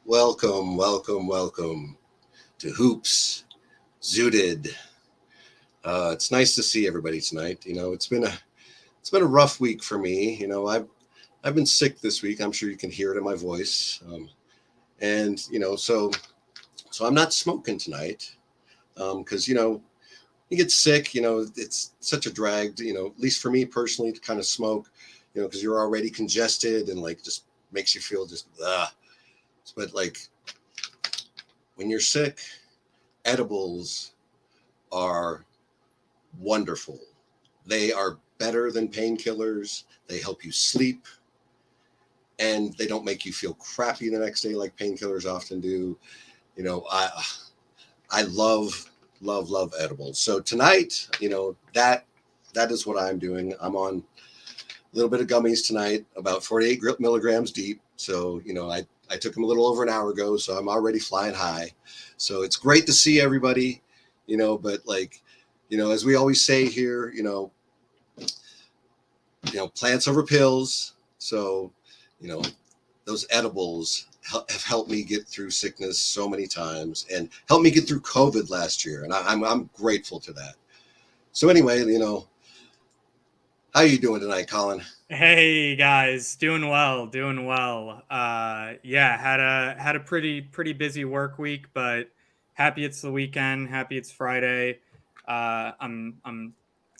Welcome to Hoops Zooted. It's nice to see everybody tonight. It's been a rough week for me. I've been sick this week. I'm sure you can hear it in my voice. And so I'm not smoking tonight because you get sick. It's such a drag. At least for me personally, to kind of smoke. Because you're already congested and like just makes you feel just ugh. But like when you're sick, edibles are wonderful. They are better than painkillers. They help you sleep and they don't make you feel crappy the next day like painkillers often do. I love edibles. So tonight, that is what I'm doing. I'm on a little bit of gummies tonight, about 48 milligrams deep. So, I took them a little over an hour ago, so I'm already flying high. So it's great to see everybody, but like, as we always say here, plants over pills. So, those edibles have helped me get through sickness so many times and helped me get through COVID last year. And I'm grateful to that. So anyway, how you doing tonight, Colin? Hey guys, doing well. Had a pretty busy work week, but happy it's the weekend. Happy it's Friday. I'm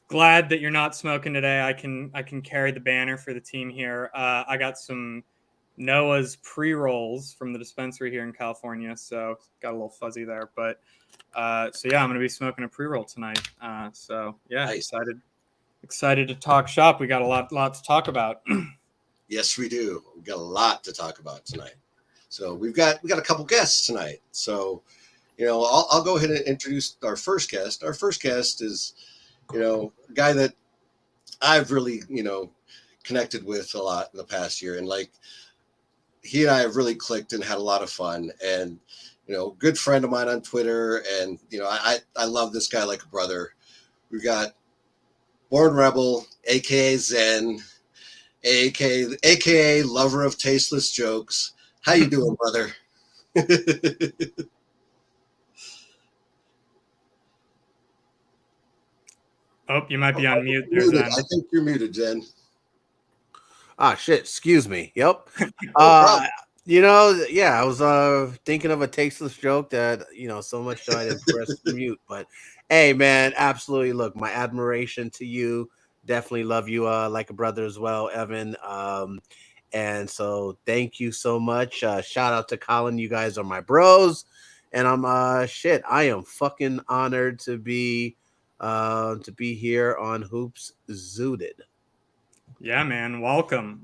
glad that you're not smoking today. I can carry the banner for the team here. I got some Noah's pre-rolls from the dispensary here in California, so got a little fuzzy there. But so yeah, I'm gonna be smoking a pre-roll tonight. Nice. Excited to talk shop. We got a lot to talk about. Yes, we do. We've got a lot to talk about tonight. So we got a couple guests tonight. So, I'll go ahead and introduce our first guest. Our first guest is, a guy that I've really, connected with a lot in the past year. And like, he and I have really clicked and had a lot of fun. And, good friend of mine on Twitter. And, I love this guy like a brother. We've got Born Rebel, aka Zen, aka lover of tasteless jokes. How you doing, brother? Oh, you might be on mute there, Muted. Zen. I think you're muted, Jen. Ah, shit. Excuse me. Yep. No problem. I was thinking of a tasteless joke that, so much so I didn't press mute. But hey, man, absolutely. Look, my admiration to you. Definitely love you like a brother as well, Evan. And so thank you so much. Shout out to Colin. You guys are my bros. And I am fucking honored to be here on Hoops Zooted. Yeah, man. Welcome.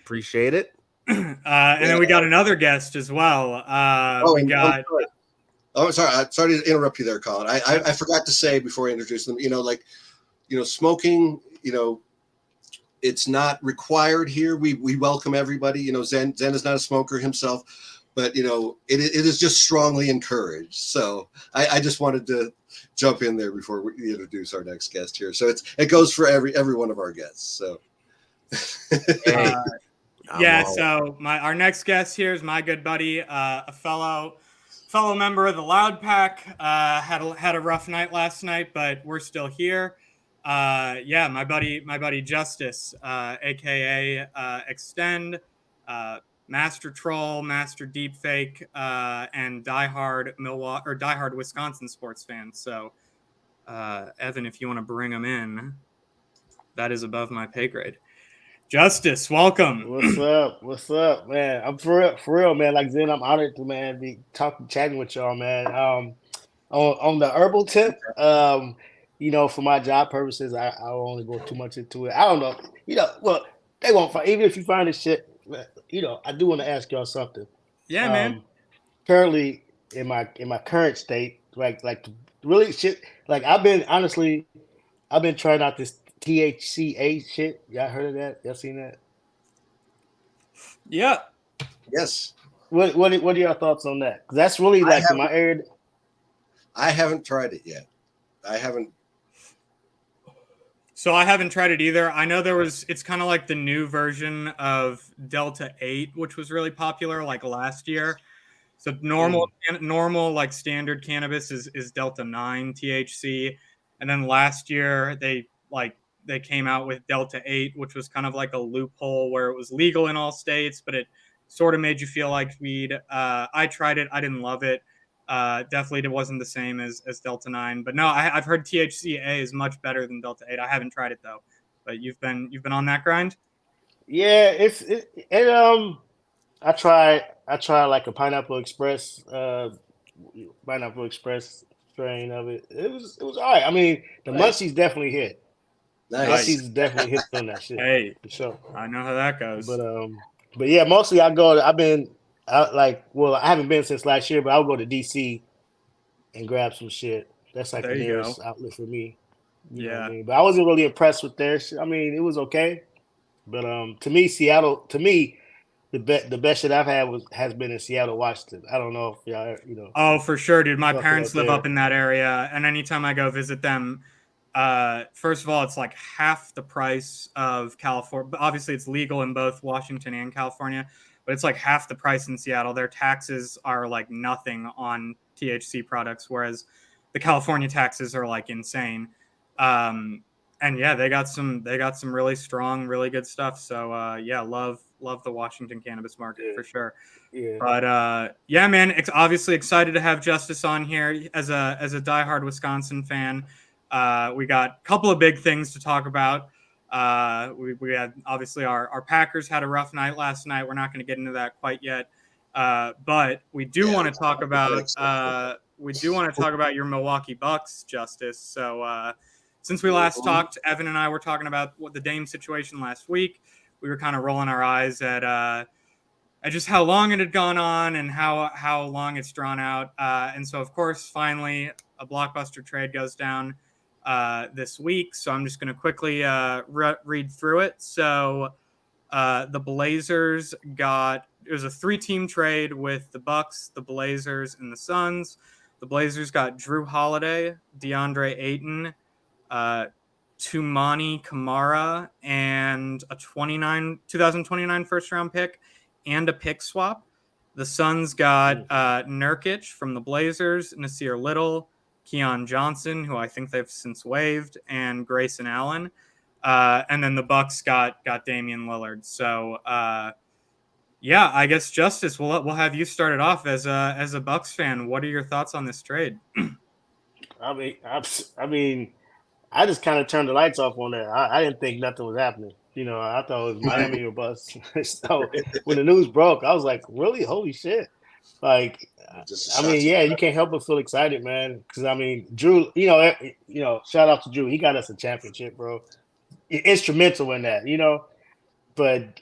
Appreciate it. And then we got another guest as well. I'm sorry. I'm sorry to interrupt you there, Colin. I forgot to say before I introduce them, smoking, it's not required here. We welcome everybody. Zen is not a smoker himself, but it is just strongly encouraged. So I just wanted to jump in there before we introduce our next guest here. So it goes for every one of our guests. So So our next guest here is my good buddy, a fellow member of the Loud Pack. Had a rough night last night, but we're still here. My buddy Justice, aka Extend, Master Troll, Master Deepfake, and diehard Wisconsin sports fan. So, Evan, if you want to bring him in, that is above my pay grade. Justice, welcome. What's up, man? I'm for real, man. Like Zen, I'm honored to be chatting with y'all, man. On the herbal tip, for my job purposes, I won't only go too much into it. I don't know, well, they won't find, even if you find this shit, I do want to ask y'all something. Yeah, man. Currently in my current state, like really shit, like I've been trying out this THCA shit. Y'all heard of that? Y'all seen that? Yeah. Yes. What are your thoughts on that? 'Cause that's really like in my area. I haven't tried it yet. I haven't. So I haven't tried it either. I know it's kind of like the new version of Delta 8, which was really popular like last year. So normal like standard cannabis is Delta 9 THC, and then last year they came out with Delta 8, which was kind of like a loophole where it was legal in all states, but it sort of made you feel like weed. I tried it, I didn't love it. Definitely it wasn't the same as Delta 9, but no, I've heard THCA is much better than Delta 8. I haven't tried it though, but you've been on that grind. Yeah, I tried like a pineapple express strain of it. It was all right. I mean, the Nice. munchies definitely hit. Nice. Munchies definitely hit on that shit Hey, for sure. I know how that goes. But yeah, mostly I haven't been since last year, but I'll go to DC and grab some shit. That's like There the you nearest go. outlet for me. You know what I Yeah. mean? But I wasn't really impressed with their shit. I mean, it was okay. But to me, Seattle, the best shit I've had has been in Seattle, Washington. I don't know if y'all, Oh, for sure, dude. My fuck it parents up live there. up in that area, and anytime I go visit them, first of all, it's like half the price of California. Obviously, it's legal in both Washington and California, but it's like half the price in Seattle. Their taxes are like nothing on THC products, whereas the California taxes are like insane. And yeah, they got some really strong, really good stuff. So yeah, love the Washington cannabis market Yeah, for sure. yeah. But yeah, man, obviously excited to have Justice on here as a diehard Wisconsin fan. We got a couple of big things to talk about. We had obviously our Packers had a rough night last night. We're not going to get into that quite yet, but we do want to talk about your Milwaukee Bucks, Justice. So since we last talked, Evan and I were talking about what the Dame situation last week. We were kind of rolling our eyes at just how long it had gone on and how long it's drawn out. And so, of course, finally, a blockbuster trade goes down this week. So I'm just going to quickly read through it. So the Blazers it was a 3-team trade with the Bucks, the Blazers, and the Suns. The Blazers got Drew Holiday, DeAndre Ayton, uh, Tumani Kamara, and a 2029 first round pick and a pick swap. The Suns got Nurkic from the Blazers, Nasir Little, Keon Johnson, who I think they've since waived, and Grayson Allen. And then the Bucks got Damian Lillard. So yeah, I guess Justice, we'll have you started off as a Bucks fan. What are your thoughts on this trade? I mean, I just kind of turned the lights off on that. I didn't think nothing was happening. I thought it was Miami or bust. So when the news broke, I was like, really? Holy shit. Like, Just I mean, yeah, you can't help but feel excited, man. Because I mean, Drew, shout out to Drew. He got us a championship, bro. Instrumental in that, But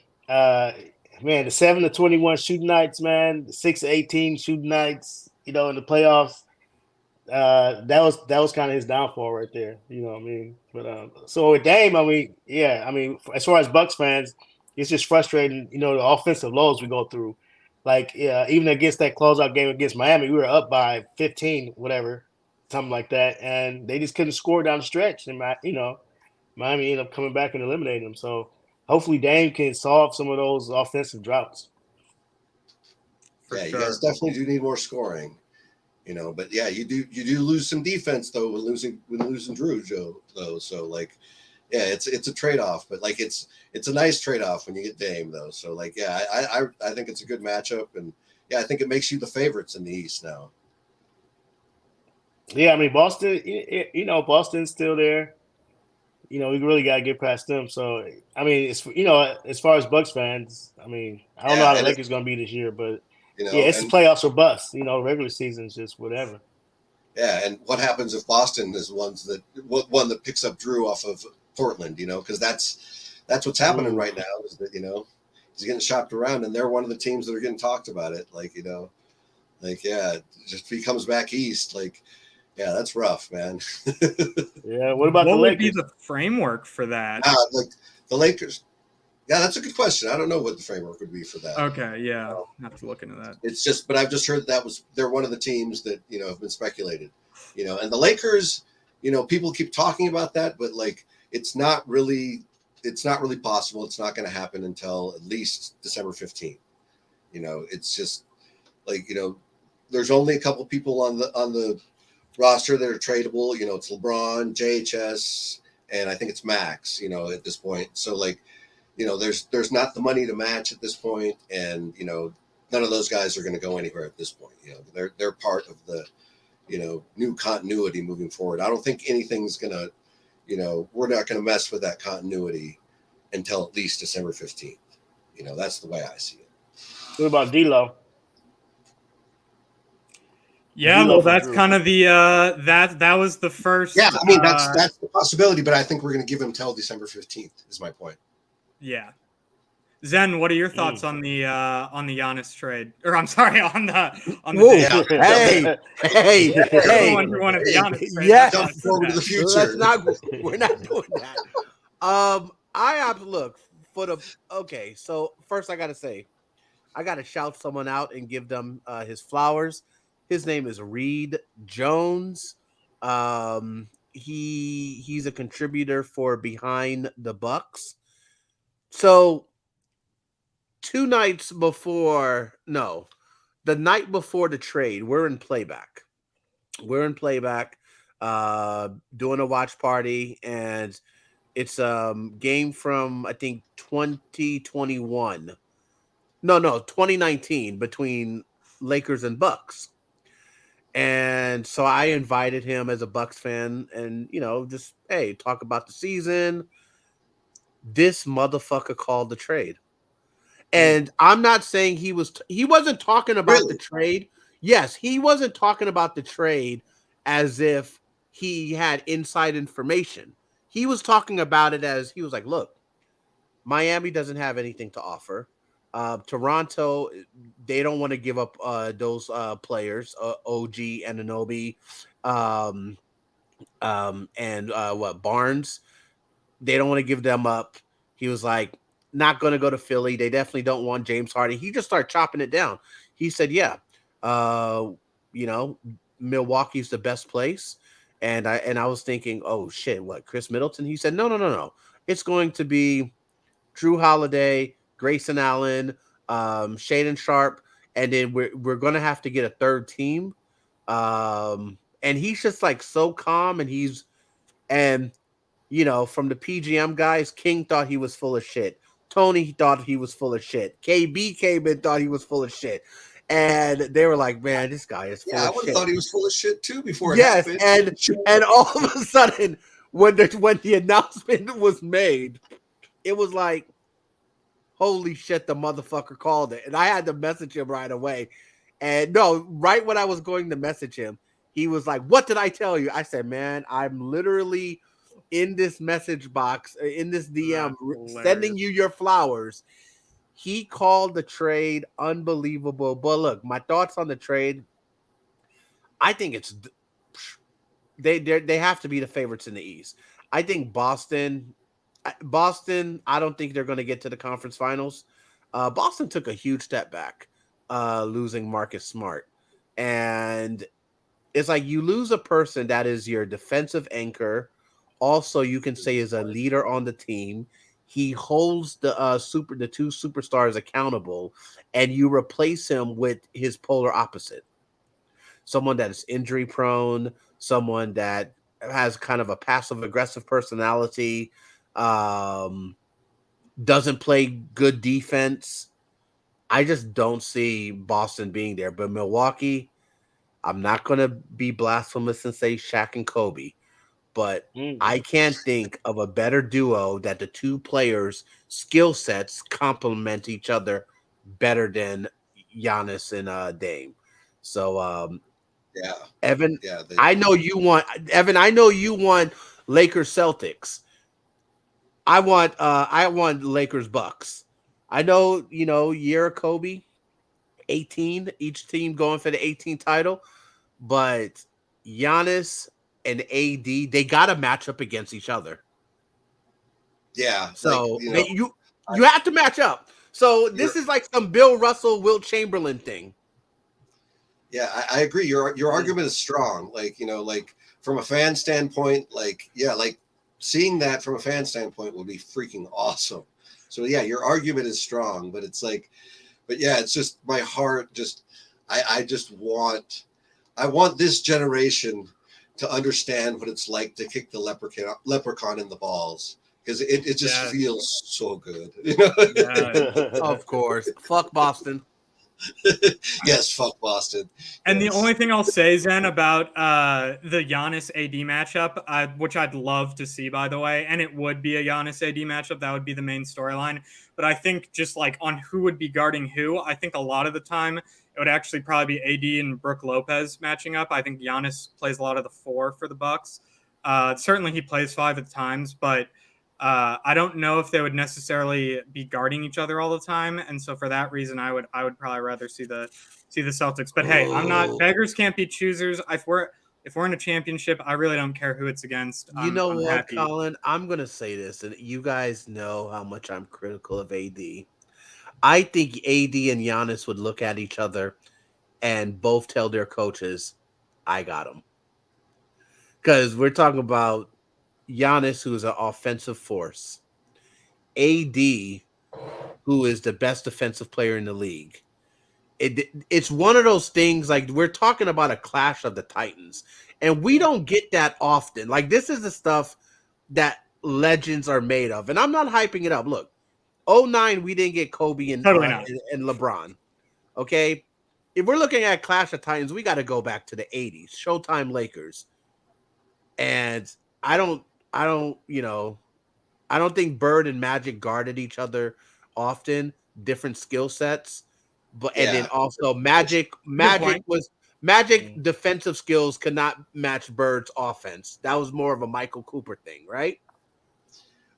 man, the 7-21 shooting nights, man, the 6-18 shooting nights, in the playoffs. That was kind of his downfall right there. You know what I mean? But so with Dame, I mean, yeah, I mean, as far as Bucks fans, it's just frustrating. The offensive lows we go through. Like, yeah, even against that closeout game against Miami, we were up by 15, whatever, something like that, and they just couldn't score down the stretch. And Miami ended up coming back and eliminating them. So hopefully Dame can solve some of those offensive droughts. For Yeah, you sure. guys definitely do need more scoring. But yeah, you do lose some defense though when losing Drew Joe though. So like, yeah, it's a trade off, but like it's a nice trade off when you get Dame though. So like, yeah, I think it's a good matchup, and yeah, I think it makes you the favorites in the East now. Yeah, I mean Boston, Boston's still there. We really got to get past them. So I mean, it's as far as Bucks fans, I mean, I don't know Yeah, how the and Lakers going to be this year, but you yeah, know, it's the and playoffs or bust. Regular season's just whatever. yeah, and what happens if Boston is one that picks up Drew off of Portland? Because that's what's happening right now. Is that he's getting shopped around, and they're one of the teams that are getting talked about it. Like yeah, just if he comes back east, like yeah, that's rough, man. Yeah. What about the What would be Lakers? the framework for that? Like the Lakers. Yeah, that's a good question. I don't know what the framework would be for that. Okay, yeah, I have to look into that. It's just, but I've just heard they're one of the teams that have been speculated. And the Lakers. People keep talking about that, but like it's not really possible. It's not going to happen until at least December 15th. It's just like there's only a couple people on the roster that are tradable. You know, it's LeBron, JHS, and I think it's Max. You know, at this point, so like, you know, there's not the money to match at this point, and you know, none of those guys are going to go anywhere at this point. You know, they're part of the, you know, new continuity moving forward. I don't think anything's going to, you know, we're not going to mess with that continuity until at least December 15th. You know, that's the way I see it. What about D'Lo? Yeah, D'Lo well, for that's Drew. kind of the that was the first. Yeah, I mean that's the possibility, but I think we're going to give him till December 15th. Is my point. Yeah. Zen, what are your thoughts on the Giannis trade? Or I'm sorry, on the Whoa. Davis trade? Hey, You're the hey. one who wanted the Giannis trade. Yes. Jump forward to the future. Let's not. We're not doing that. I have to look for the. Okay, so first I gotta say, I gotta shout someone out and give them his flowers. His name is Reed Jones. He's a contributor for Behind the Bucks. So the night before the trade, we're in playback. Doing a watch party, and it's game from I think 2021. No, 2019 between Lakers and Bucks. And so I invited him as a Bucks fan and, you know, just, hey, talk about the season. This motherfucker called the trade. And I'm not saying he wasn't talking about the trade. Yes, he wasn't talking about the trade as if he had inside information. He was talking about it as he was like, look, Miami doesn't have anything to offer. Toronto, they don't want to give up those players, OG, Anunoby, and what Barnes. They don't want to give them up. He was like, not going to go to Philly. They definitely don't want James Harden. He just started chopping it down. He said, yeah, you know, Milwaukee's the best place. And I was thinking, oh shit, what, Chris Middleton? He said, no. It's going to be Drew Holiday, Grayson Allen, Shaden Sharp, and then we're gonna have to get a third team. And he's just like so calm, and you know, from the PGM guys, King thought he was full of shit. Tony thought he was full of shit. KB came in, thought he was full of shit. And they were like, man, this guy is full of shit. Yeah, I would have thought he was full of shit too before it happened. And all of a sudden, when the announcement was made, it was like, holy shit, the motherfucker called it. And I had to message him right away. And no, right when I was going to message him, he was like, what did I tell you? I said, man, I'm literally in this message box, in this DM, sending you your flowers. He called the trade unbelievable. But look, my thoughts on the trade, I think they have to be the favorites in the East. I think Boston, I don't think they're going to get to the conference finals. Boston took a huge step back, losing Marcus Smart. And it's like you lose a person that is your defensive anchor. Also, you can say is a leader on the team. He holds the two superstars accountable, and you replace him with his polar opposite. Someone that is injury prone, someone that has kind of a passive aggressive personality, doesn't play good defense. I just don't see Boston being there. But Milwaukee, I'm not going to be blasphemous and say Shaq and Kobe, but I can't think of a better duo that the two players' skill sets complement each other better than Giannis and Dame. So, yeah, Evan, I know you want Lakers Celtics. I want Lakers Bucks. I know, year of Kobe, 18, each team going for the 18 title, but Giannis and AD, they got to match up against each other. Yeah. So you have to match up. So this is like some Bill Russell, Wilt Chamberlain thing. Yeah, I agree. Your argument is strong. Like, like from a fan standpoint, like seeing that from a fan standpoint would be freaking awesome. So yeah, your argument is strong, but it's like, but yeah, it's just my heart just, I just want this generation to understand what it's like to kick the leprechaun in the balls, because it just feels so good. You know? Of course. Fuck Boston. Yes, fuck Boston. And yes. the only thing I'll say, Zen, about the Giannis AD matchup, which I'd love to see, by the way, and it would be a Giannis AD matchup, that would be the main storyline. But I think just like on who would be guarding who, I think a lot of the time it would actually probably be AD and Brook Lopez matching up. I think Giannis plays a lot of the 4 for the Bucks. Certainly he plays 5 at times, but I don't know if they would necessarily be guarding each other all the time. And so for that reason, I would probably rather see the Celtics. But hey, I'm not, beggars can't be choosers. If we're in a championship, I really don't care who it's against. I'm what, happy. Colin? I'm gonna say this, and you guys know how much I'm critical of AD. I think AD and Giannis would look at each other and both tell their coaches, "I got him," because we're talking about Giannis, who is an offensive force, AD, who is the best defensive player in the league. It's one of those things, like, we're talking about a clash of the Titans, and we don't get that often. Like, this is the stuff that legends are made of, and I'm not hyping it up. Look, 09, we didn't get Kobe and Totally not. and LeBron. Okay, if we're looking at Clash of Titans, we got to go back to the 80s, Showtime Lakers. And I don't, I don't think Bird and Magic guarded each other often, different skill sets. But and then also Magic defensive skills could not match Bird's offense. That was more of a Michael Cooper thing, right?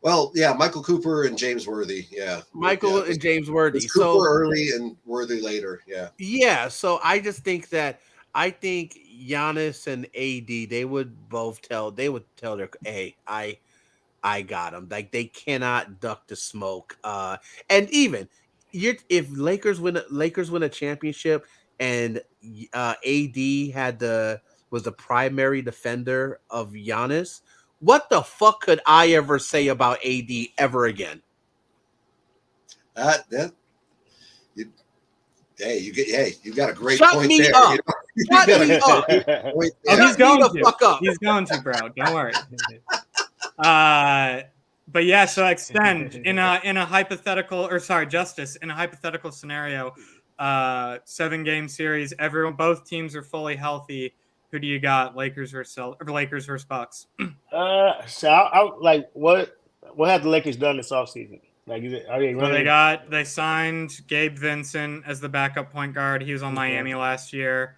Well, yeah, Michael Cooper and James Worthy. Yeah. And James Worthy. It was Cooper early and Worthy later. Yeah. Yeah. So I just think that Giannis and AD, they would tell their, hey, I got them. Like, they cannot duck the smoke. And even if Lakers win a championship and AD was the primary defender of Giannis, what the fuck could I ever say about AD ever again? You got a great Shut point me there. up. Shut me up. He's going to fuck up. He's going to, bro. Don't worry. But yeah, so extend in a hypothetical, Justice, in a hypothetical scenario, 7-game series, both teams are fully healthy. Who do you got? Lakers versus Bucks? So I like what have the Lakers done this offseason? Like, they signed Gabe Vincent as the backup point guard. He was on Miami last year.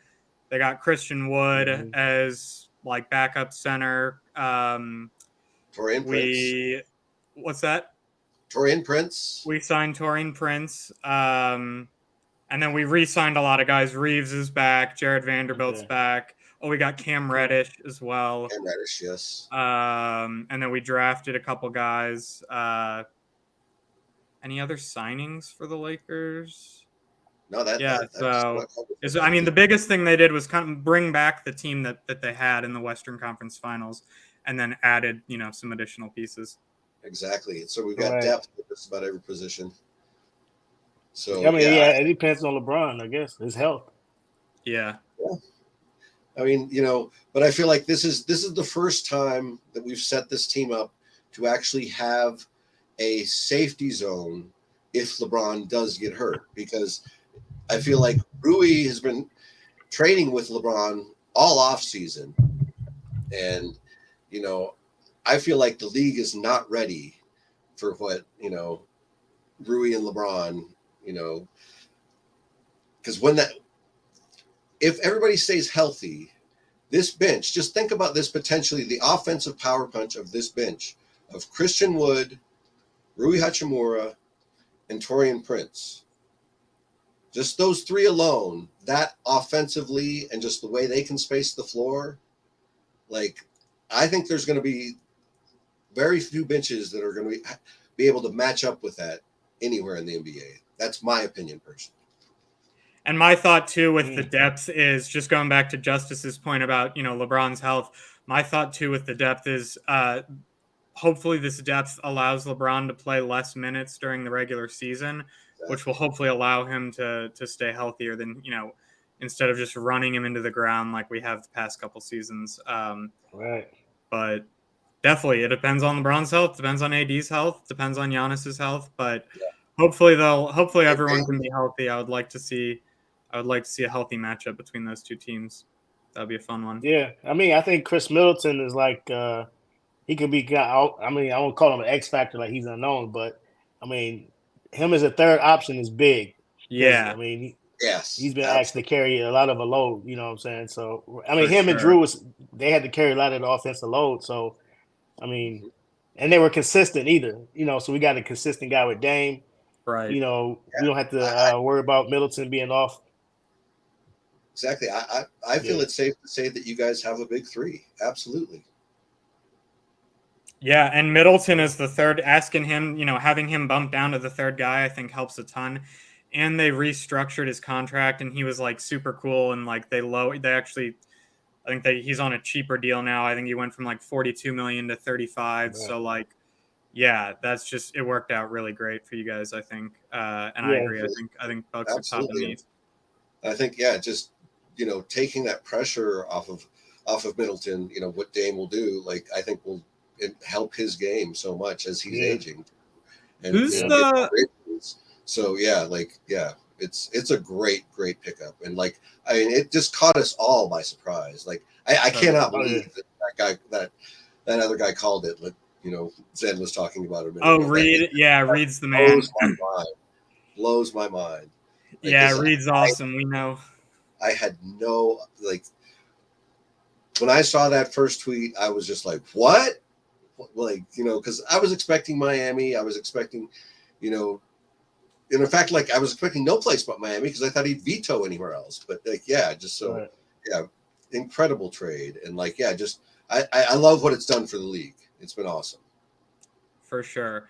They got Christian Wood as like backup center. Torian Prince. What's that? Torian Prince. We signed Torian Prince. And then we re-signed a lot of guys. Reaves is back. Jared Vanderbilt's back. Oh, we got Cam Reddish as well. Cam Reddish, yes. And then we drafted a couple guys. Any other signings for the Lakers? No, the biggest thing they did was kind of bring back the team that they had in the Western Conference Finals, and then added, some additional pieces. Exactly. So we've got depth at just about every position. So it depends on LeBron, I guess, his health. Yeah. I mean, but I feel like this is the first time that we've set this team up to actually have a safety zone if LeBron does get hurt, because I feel like Rui has been training with LeBron all off season, and I feel like the league is not ready for what Rui and LeBron, because if everybody stays healthy, this bench, just think about this, potentially the offensive power punch of this bench of Christian Wood, Rui Hachimura, and Torian Prince. Just those three alone, that offensively and just the way they can space the floor, like, I think there's going to be very few benches that are going to be able to match up with that anywhere in the NBA. That's my opinion, personally. And my thought, too, with the depth is, just going back to Justice's point about, LeBron's health, my thought, too, with the depth is hopefully this depth allows LeBron to play less minutes during the regular season, which will hopefully allow him to stay healthier than, instead of just running him into the ground like we have the past couple seasons. Right. But definitely, it depends on LeBron's health, depends on AD's health, depends on Giannis's health. But hopefully everyone can be healthy. I would like to see a healthy matchup between those two teams. That would be a fun one. Yeah, I mean, I think Chris Middleton is like he could be. I mean, I won't call him an X factor like he's unknown, but I mean, him as a third option is big. Yeah. I mean, Yes, he's been absolutely. asked to carry a lot of a load. You know what I'm saying? So I mean, For him and sure. Drew they had to carry a lot of the offensive load. So I mean, and they were consistent either. You know, so we got a consistent guy with Dame. Right. You know, we don't have to worry about Middleton being off. Exactly. I feel it's safe to say that you guys have a big three. Absolutely. Yeah, and Middleton is the third. Asking him, having him bumped down to the third guy, I think helps a ton. And they restructured his contract, and he was like super cool. And like they actually, I think that he's on a cheaper deal now. I think he went from like 42 million to 35. Right. So like, yeah, that's just it worked out really great for you guys. I think, and I agree. I think Bucks are top in the East. I think just taking that pressure off of Middleton. What Dame will do, like I think will help his game so much as he's aging. And who's so it's a great pickup, and like I mean it just caught us all by surprise. Like I cannot believe that other guy called it. Like Zen was talking about it. Reed, Reed's the man. Blows my mind. Like, Reed's awesome. We know. I had no when I saw that first tweet, I was just like, what? Like, because I was expecting Miami. I was expecting, and in fact, like I was expecting no place but Miami because I thought he'd veto anywhere else. But like, incredible trade. And like, I love what it's done for the league. It's been awesome. For sure.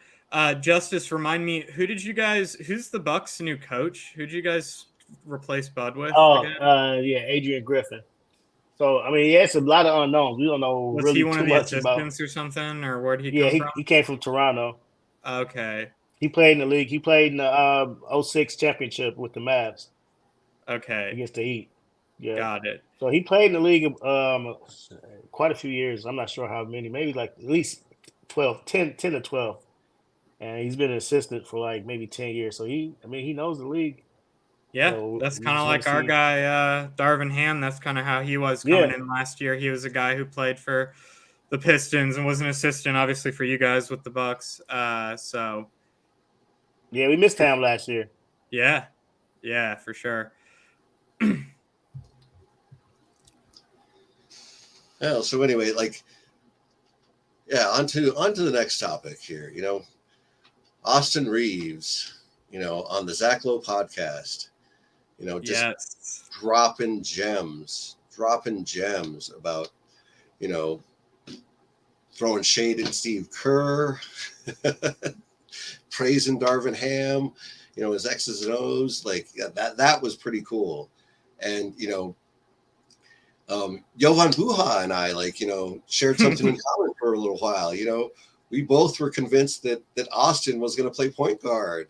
Justice, remind me, who's the Bucks' new coach? Who'd you guys replace Bud with? Adrian Griffin. So I mean, it's a lot of unknowns. We don't know Was really he one too of the much assistants about or something, or where'd he come from? He came from Toronto. Okay. He played in the league. He played in the 06 championship with the Mavs. Okay. Against the Heat. Yeah. Got it. So he played in the league quite a few years. I'm not sure how many. Maybe like at least 10 to 12. And he's been an assistant for like maybe 10 years. So he knows the league. Yeah, so that's kind of like our guy, Darvin Ham. That's kind of how he was coming in last year. He was a guy who played for the Pistons and was an assistant, obviously, for you guys with the Bucks. So yeah, we missed Ham last year. Yeah, for sure. Well, so anyway, like, on to the next topic here. Austin Reaves, on the Zach Lowe podcast, just dropping gems about, throwing shade at Steve Kerr, praising Darvin Ham, his X's and O's. Like that was pretty cool. And, Jovan Buha and I, shared something in common for a little while. We both were convinced that Austin was going to play point guard.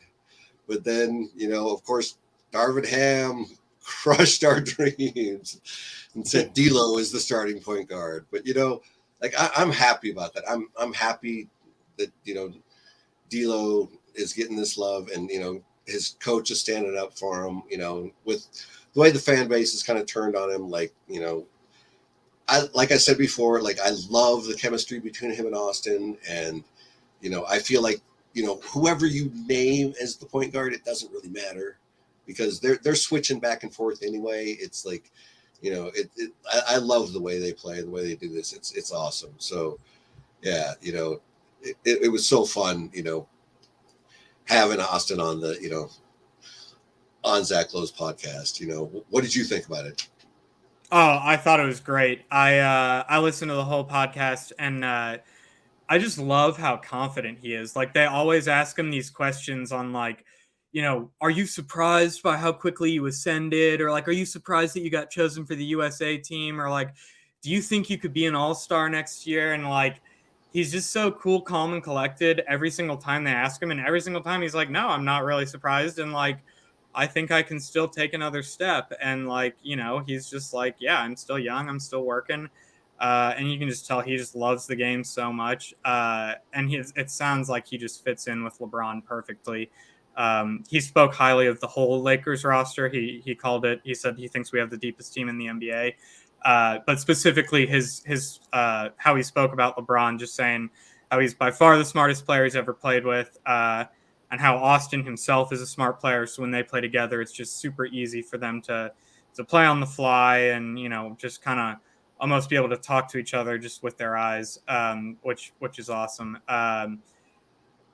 But then, of course, Darvin Ham crushed our dreams and said D'Lo is the starting point guard. But, I'm happy about that. I'm happy that, D'Lo is getting this love and, his coach is standing up for him, with the way the fan base is kind of turned on him. Like, like I said before, like I love the chemistry between him and Austin. And, I feel like, whoever you name as the point guard, it doesn't really matter because they're switching back and forth anyway. It's like, I love the way they play, the way they do this. It's awesome. So yeah, it was so fun, having Austin on the, on Zach Lowe's podcast. What did you think about it? Oh, I thought it was great. I listened to the whole podcast and I just love how confident he is. Like they always ask him these questions on like, are you surprised by how quickly you ascended? Or like, are you surprised that you got chosen for the USA team? Or like, do you think you could be an all-star next year? And like, he's just so cool, calm, and collected every single time they ask him. And every single time he's like, no, I'm not really surprised. And like, I think I can still take another step. And like, he's just like, yeah, I'm still young, I'm still working. And you can just tell he just loves the game so much. And it sounds like he just fits in with LeBron perfectly. He spoke highly of the whole Lakers roster. He called it. He said he thinks we have the deepest team in the NBA. But specifically, his how he spoke about LeBron, just saying how he's by far the smartest player he's ever played with, and how Austin himself is a smart player. So when they play together, it's just super easy for them to play on the fly and just kind of almost be able to talk to each other just with their eyes, which is awesome.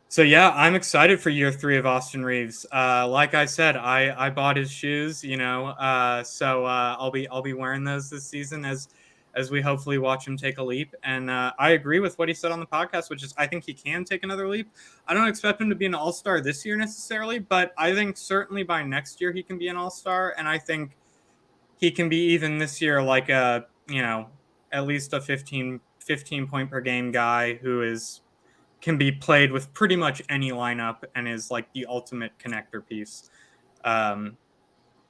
So yeah, I'm excited for year 3 of Austin Reaves. Like I said, I bought his shoes, so I'll be wearing those this season as we hopefully watch him take a leap. And I agree with what he said on the podcast, which is I think he can take another leap. I don't expect him to be an all-star this year necessarily, but I think certainly by next year he can be an all-star, and I think he can be even this year like a at least a 15 point per game guy who can be played with pretty much any lineup and is like the ultimate connector piece.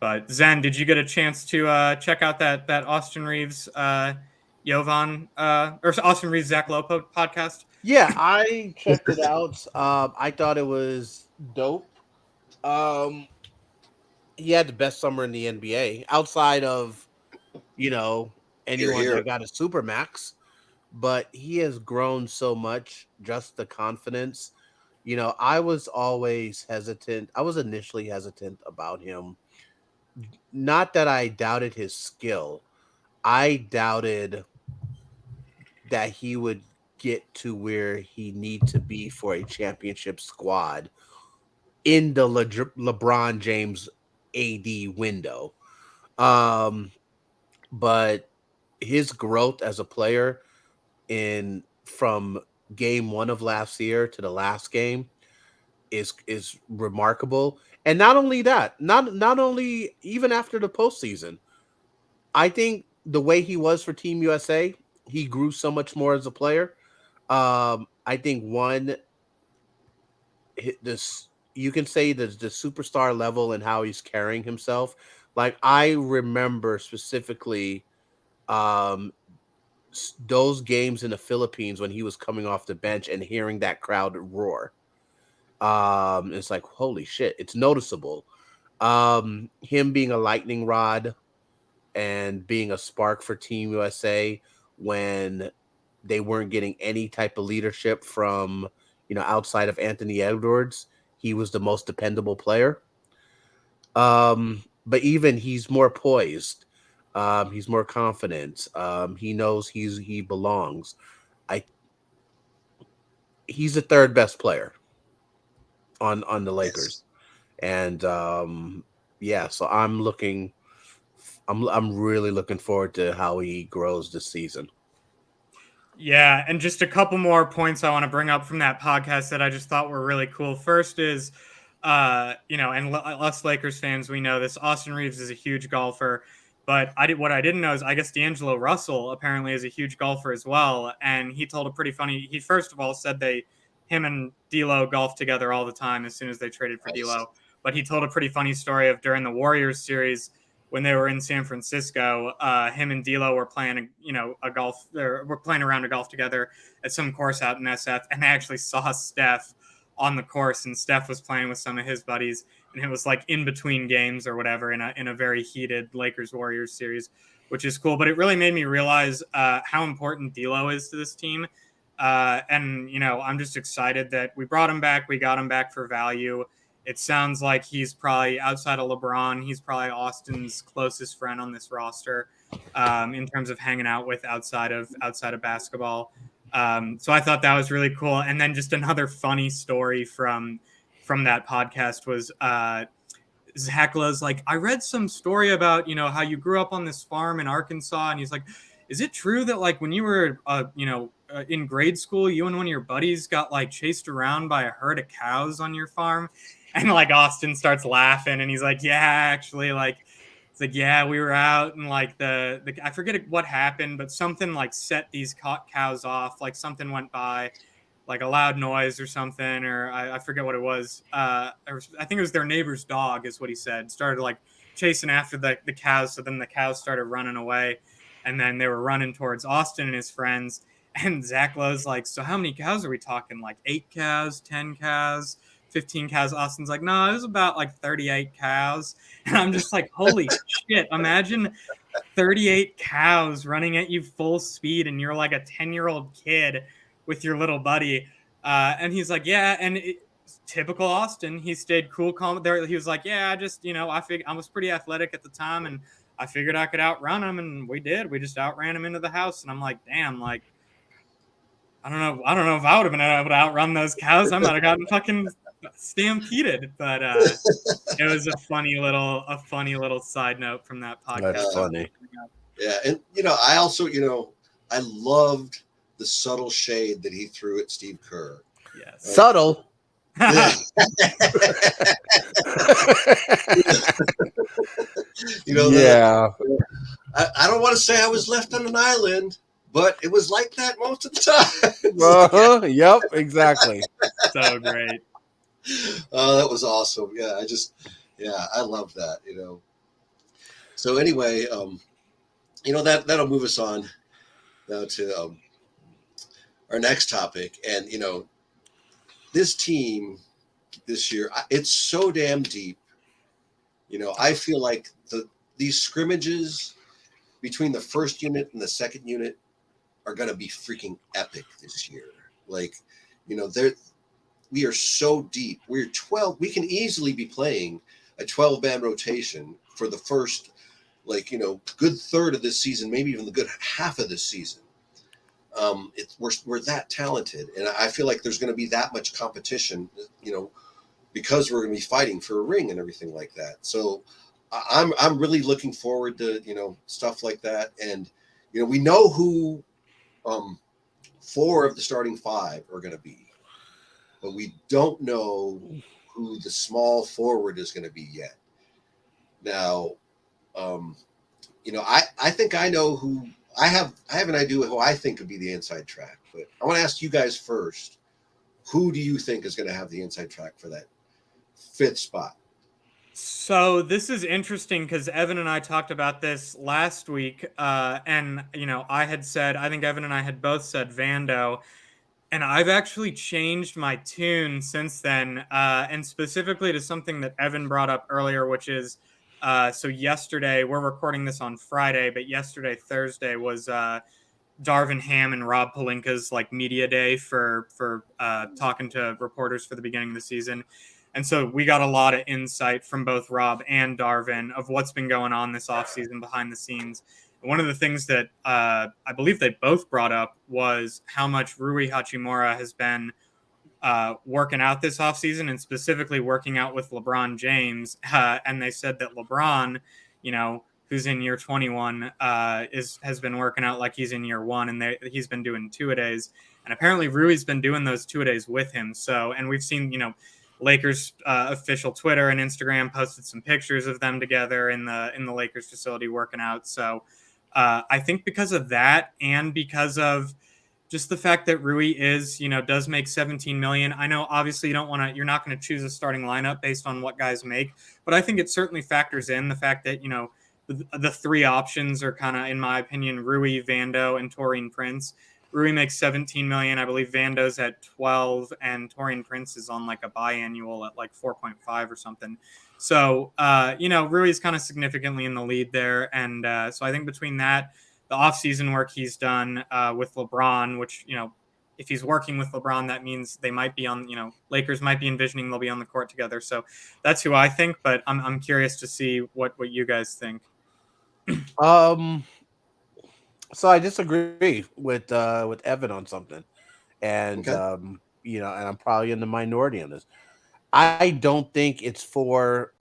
But Zen, did you get a chance to check out that Austin Reaves Jovan or Austin Reaves Zach Lowe podcast? Yeah, I checked it out. I thought it was dope. Um, he had the best summer in the NBA outside of you know anyone Here. that got a super max, but he has grown so much. Just the confidence. I was always hesitant. I was initially hesitant about him. Not that I doubted his skill. I doubted that he would get to where he need to be for a championship squad in the LeBron James AD window. Um, but his growth as a player in from game 1 of last year to the last game is remarkable. And not only that, not only even after the postseason, I think the way he was for Team USA, he grew so much more as a player. I think this you can say the superstar level and how he's carrying himself. Like I remember specifically um those games in the Philippines when he was coming off the bench and hearing that crowd roar. It's like holy shit, it's noticeable. Him being a lightning rod and being a spark for Team USA when they weren't getting any type of leadership from, outside of Anthony Edwards. He was the most dependable player. But even he's more poised. He's more confident. He knows he belongs. I He's the third best player on the Lakers. Yes. And yeah, so I'm really looking forward to how he grows this season. Yeah, and just a couple more points I want to bring up from that podcast that I just thought were really cool. First is, and us Lakers fans, we know this. Austin Reaves is a huge golfer, but what I didn't know is I guess D'Angelo Russell apparently is a huge golfer as well, and he told a pretty funny. He first of all said him and D'Lo golf together all the time as soon as they traded for Nice. D'Lo, but he told a pretty funny story of during the Warriors series when they were in San Francisco, him and D'Lo were playing, a golf. We're playing around a golf together at some course out in SF, and they actually saw Steph on the course, and Steph was playing with some of his buddies, and it was like in between games or whatever in a very heated Lakers Warriors series, which is cool. But it really made me realize how important D'Lo is to this team. And I'm just excited that we brought him back. We got him back for value. It sounds like he's probably outside of LeBron. He's probably Austin's closest friend on this roster in terms of hanging out with outside of basketball. So I thought that was really cool. And then just another funny story from that podcast was Zach Lowe's like, I read some story about, how you grew up on this farm in Arkansas. And he's like, is it true that like when you were, in grade school, you and one of your buddies got like chased around by a herd of cows on your farm? And like Austin starts laughing and he's like, yeah, actually, like, it's like, yeah, we were out and like the I forget what happened, but something like set these cows off. Like something went by like a loud noise or something, or I forget what it was. I think it was their neighbor's dog, is what he said. Started like chasing after the cows, so then the cows started running away, and then they were running towards Austin and his friends. And Zach Lowe's like, so how many cows are we talking? Like 8 cows, 10 cows, 15 cows? Austin's like, no, it was about like 38 cows. And I'm just like, holy shit, imagine 38 cows running at you full speed and you're like a 10-year-old kid with your little buddy. And he's like, yeah, and typical Austin, he stayed cool, calm. There, he was like, yeah, I just, I was pretty athletic at the time, and I figured I could outrun him, and we did. We just outran him into the house, and I'm like, damn, like, I don't know if I would have been able to outrun those cows. I might have gotten fucking stampeded. But it was a funny little side note from that podcast. That's funny. Yeah, and I also, I loved the subtle shade that he threw at Steve Kerr. Yes. Subtle. Yeah. Yeah. I don't want to say I was left on an island, but it was like that most of the time. Yep, exactly. So great. Oh, that was awesome. Yeah, I love that, So anyway, that'll move us on now to our next topic. And, this team this year, it's so damn deep. I feel like these scrimmages between the first unit and the second unit are going to be freaking epic this year. Like, we are so deep. We're 12. We can easily be playing a 12-man rotation for the first, good third of this season, maybe even the good half of this season. We're that talented, and I feel like there's going to be that much competition, because we're going to be fighting for a ring and everything like that. So I'm really looking forward to stuff like that, and we know who 4 of the starting 5 are going to be, but we don't know who the small forward is going to be yet. Now, I think I know who. I have an idea who I think could be the inside track, but I want to ask you guys first. Who do you think is going to have the inside track for that 5th spot? So this is interesting because Evan and I talked about this last week, and I think Evan and I had both said Vando, and I've actually changed my tune since then, and specifically to something that Evan brought up earlier, which is so yesterday, we're recording this on Friday, but yesterday, Thursday, was Darvin Ham and Rob Pelinka's media day for talking to reporters for the beginning of the season. And so we got a lot of insight from both Rob and Darvin of what's been going on this offseason behind the scenes. And one of the things that I believe they both brought up was how much Rui Hachimura has been working out this offseason, and specifically working out with LeBron James. And they said that LeBron, who's in year 21, has been working out like he's in year 1, and he's been doing 2-a-days. And apparently Rui's been doing those 2-a-days with him. So, and we've seen, Lakers official Twitter and Instagram posted some pictures of them together in the Lakers facility working out. So I think because of that, and because of just the fact that Rui does make $17 million. I know obviously you're not going to choose a starting lineup based on what guys make, but I think it certainly factors in the fact that, the 3 options are kind of, in my opinion, Rui, Vando, and Taurean Prince. Rui makes $17 million. I believe Vando's at 12, and Taurean Prince is on a biannual at 4.5 or something. So, Rui's kind of significantly in the lead there. And so I think between that, the offseason work he's done with LeBron, which, if he's working with LeBron, that means they might be on, Lakers might be envisioning they'll be on the court together. So that's who I think, but I'm curious to see what you guys think. So I disagree with Evan on something, and Okay. and I'm probably in the minority on this. I don't think it's 4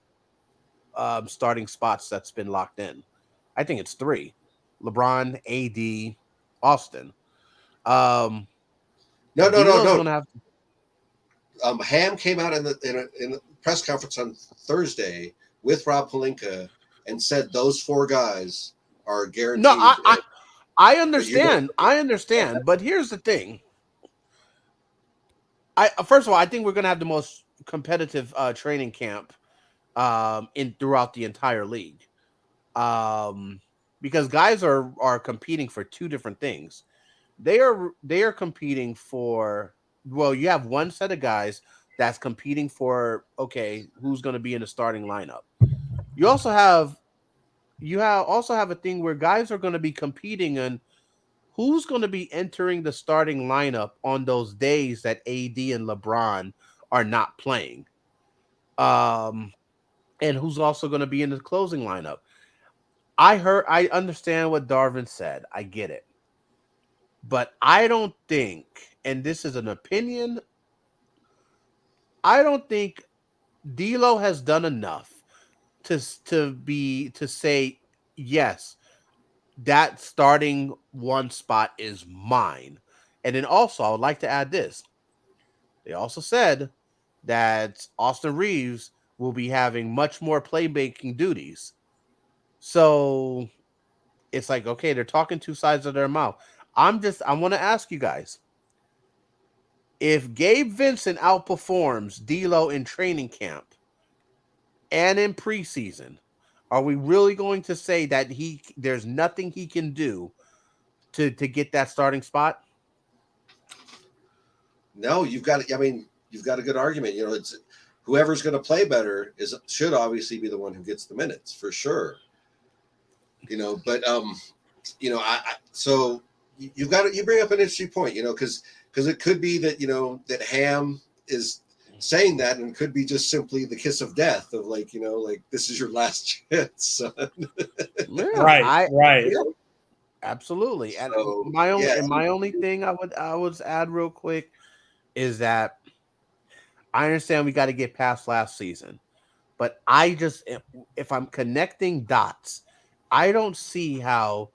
starting spots that's been locked in. I think it's 3: LeBron, AD, Austin. No. Ham came out in a press conference on Thursday with Rob Pelinka and said those 4 guys are guaranteed. No, I understand. I understand. But here's the thing. First of all, I think we're gonna have the most competitive training camp in throughout the entire league. Um, because guys are competing for two different things. They are competing for, well, you have one set of guys that's competing for, okay, who's going to be in the starting lineup. You also have a thing where guys are going to be competing on who's going to be entering the starting lineup on those days that AD and LeBron are not playing. Um and who's also going to be in the closing lineup. I understand what Darvin said. I get it. But I don't think, and this is an opinion, I don't think D'Lo has done enough to say yes, that starting one spot is mine. And then also, I would like to add this. They also said that Austin Reaves will be having much more playmaking duties. So it's like, okay, they're talking two sides of their mouth. I want to ask you guys, if Gabe Vincent outperforms D'Lo in training camp and in preseason, are we really going to say that there's nothing he can do to get that starting spot? No, you've got. I mean, you've got a good argument. You know, it's whoever's going to play better should obviously be the one who gets the minutes for sure. You know, but you know, so you've got you bring up an interesting point. You know, because it could be that that Ham is saying that, and it could be just simply the kiss of death of like like this is your last chance, son. Yeah, Right. yeah, absolutely. And So yeah, my only thing I would add real quick is that I understand we got to get past last season, but if I'm connecting dots, I don't see how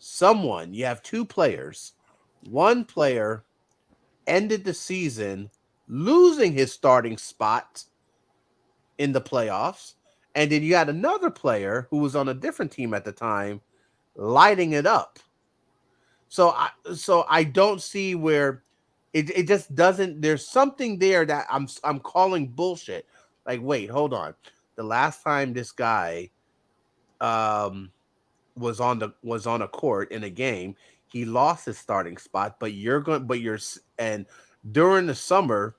you have two players, one player ended the season losing his starting spot in the playoffs, and then you had another player who was on a different team at the time lighting it up. So I don't see where it just doesn't. There's something there that I'm calling bullshit. Like, wait, hold on. The last time this guy um was on a court in a game, he lost his starting spot. And during the summer,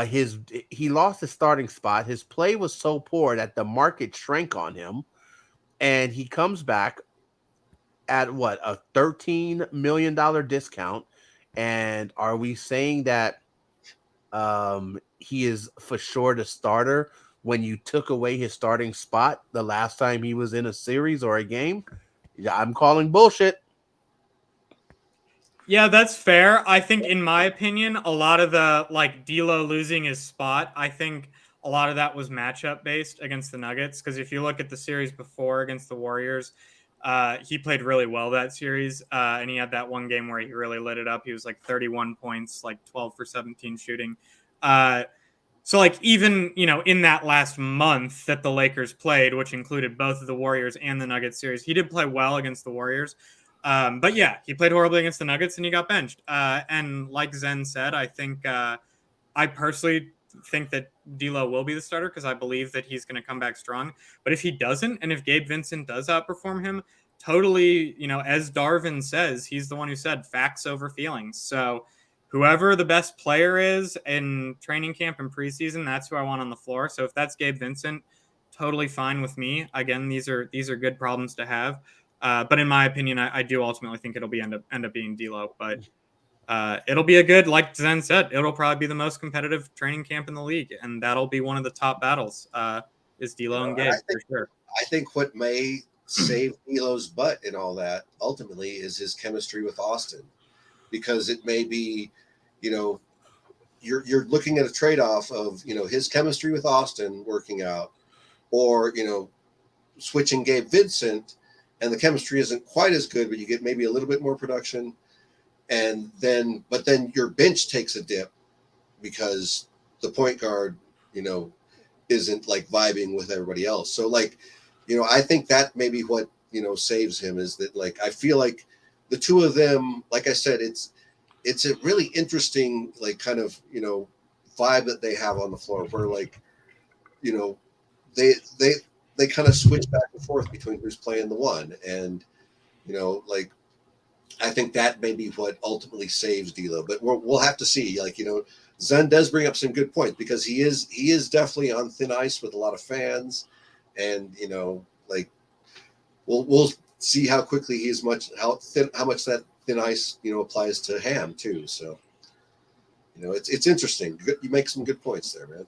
his he lost his starting spot. His play was so poor that the market shrank on him, and he comes back at what, a $13 million discount. And are we saying that he is for sure the starter when you took away his starting spot the last time he was in a series or a game? Yeah, I'm calling bullshit. Yeah, that's fair. I think, in my opinion, a lot of the D'Lo losing his spot, I think a lot of that was matchup based against the Nuggets. Because if you look at the series before against the Warriors, he played really well that series, and he had that one game where he really lit it up. He was like 31 points, like 12 for 17 shooting. So even in that last month that the Lakers played, which included both of the Warriors and the Nuggets series, he did play well against the Warriors. But yeah, he played horribly against the Nuggets and he got benched. And like Zen said, I think I personally think that D'Lo will be the starter because I believe that he's going to come back strong. But if he doesn't, and if Gabe Vincent does outperform him, totally, as Darvin says, he's the one who said facts over feelings. So whoever the best player is in training camp and preseason, that's who I want on the floor. So if that's Gabe Vincent, totally fine with me. Again, these are good problems to have. But in my opinion, I do ultimately think it'll end up being D'Lo. But it'll be a good, like Zen said, it'll probably be the most competitive training camp in the league, and that'll be one of the top battles. Is D'Lo and Gabe for sure? I think what may save D'Lo's butt in all that ultimately is his chemistry with Austin, because it may be, you're looking at a trade off of his chemistry with Austin working out, or switching Gabe Vincent, and the chemistry isn't quite as good, but you get maybe a little bit more production, but then your bench takes a dip because the point guard, isn't like vibing with everybody else. So I think that maybe what saves him is that I feel like the two of them, like I said, it's a really interesting, like, kind of, vibe that they have on the floor where, like, you know, they they they kind of switch back and forth between who's playing the one, and like, I think that may be what ultimately saves D'Lo, but we'll have to see. Like, Zen does bring up some good points because he is definitely on thin ice with a lot of fans, and like, we'll see how quickly how much that thin ice applies to Ham too. So it's interesting. You make some good points there, man.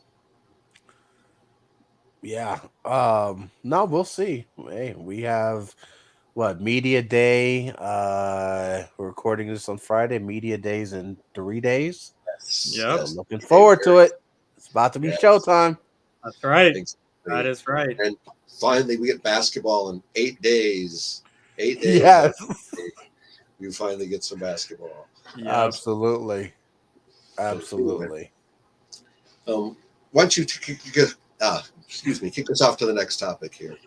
Yeah. No, we'll see. Hey, we have what media day? We're recording this on Friday. Media days in 3 days. Yes, Yep. So yes. looking forward to it. It's about to be Yes. showtime. That's right. Exactly. That is right. And finally, we get basketball in 8 days. 8 days. Yes. You finally get some basketball. Yep. Absolutely. Absolutely. Why don't you kick us off to the next topic here?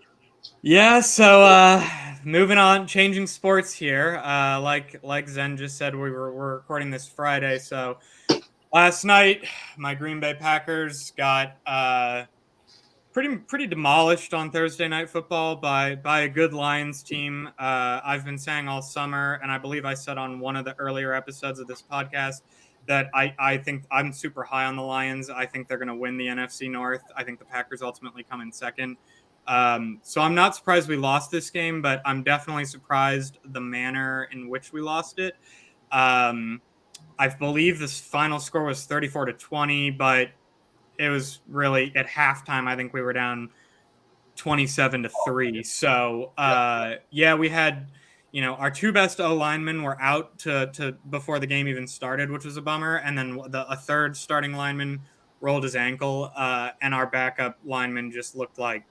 Yeah, so moving on, changing sports here. Like Zen just said, we're recording this Friday. So last night, my Green Bay Packers got pretty demolished on Thursday Night Football by a good Lions team. I've been saying all summer, and I believe I said on one of the earlier episodes of this podcast that I think I'm super high on the Lions. I think they're going to win the NFC North. I think the Packers ultimately come in second. So I'm not surprised we lost this game, but I'm definitely surprised the manner in which we lost it. I believe this final score was 34-20, but it was really at halftime. I think we were down 27-3. So yeah, we had our two best O linemen were out to before the game even started, which was a bummer. And then a third starting lineman rolled his ankle, and our backup lineman just looked like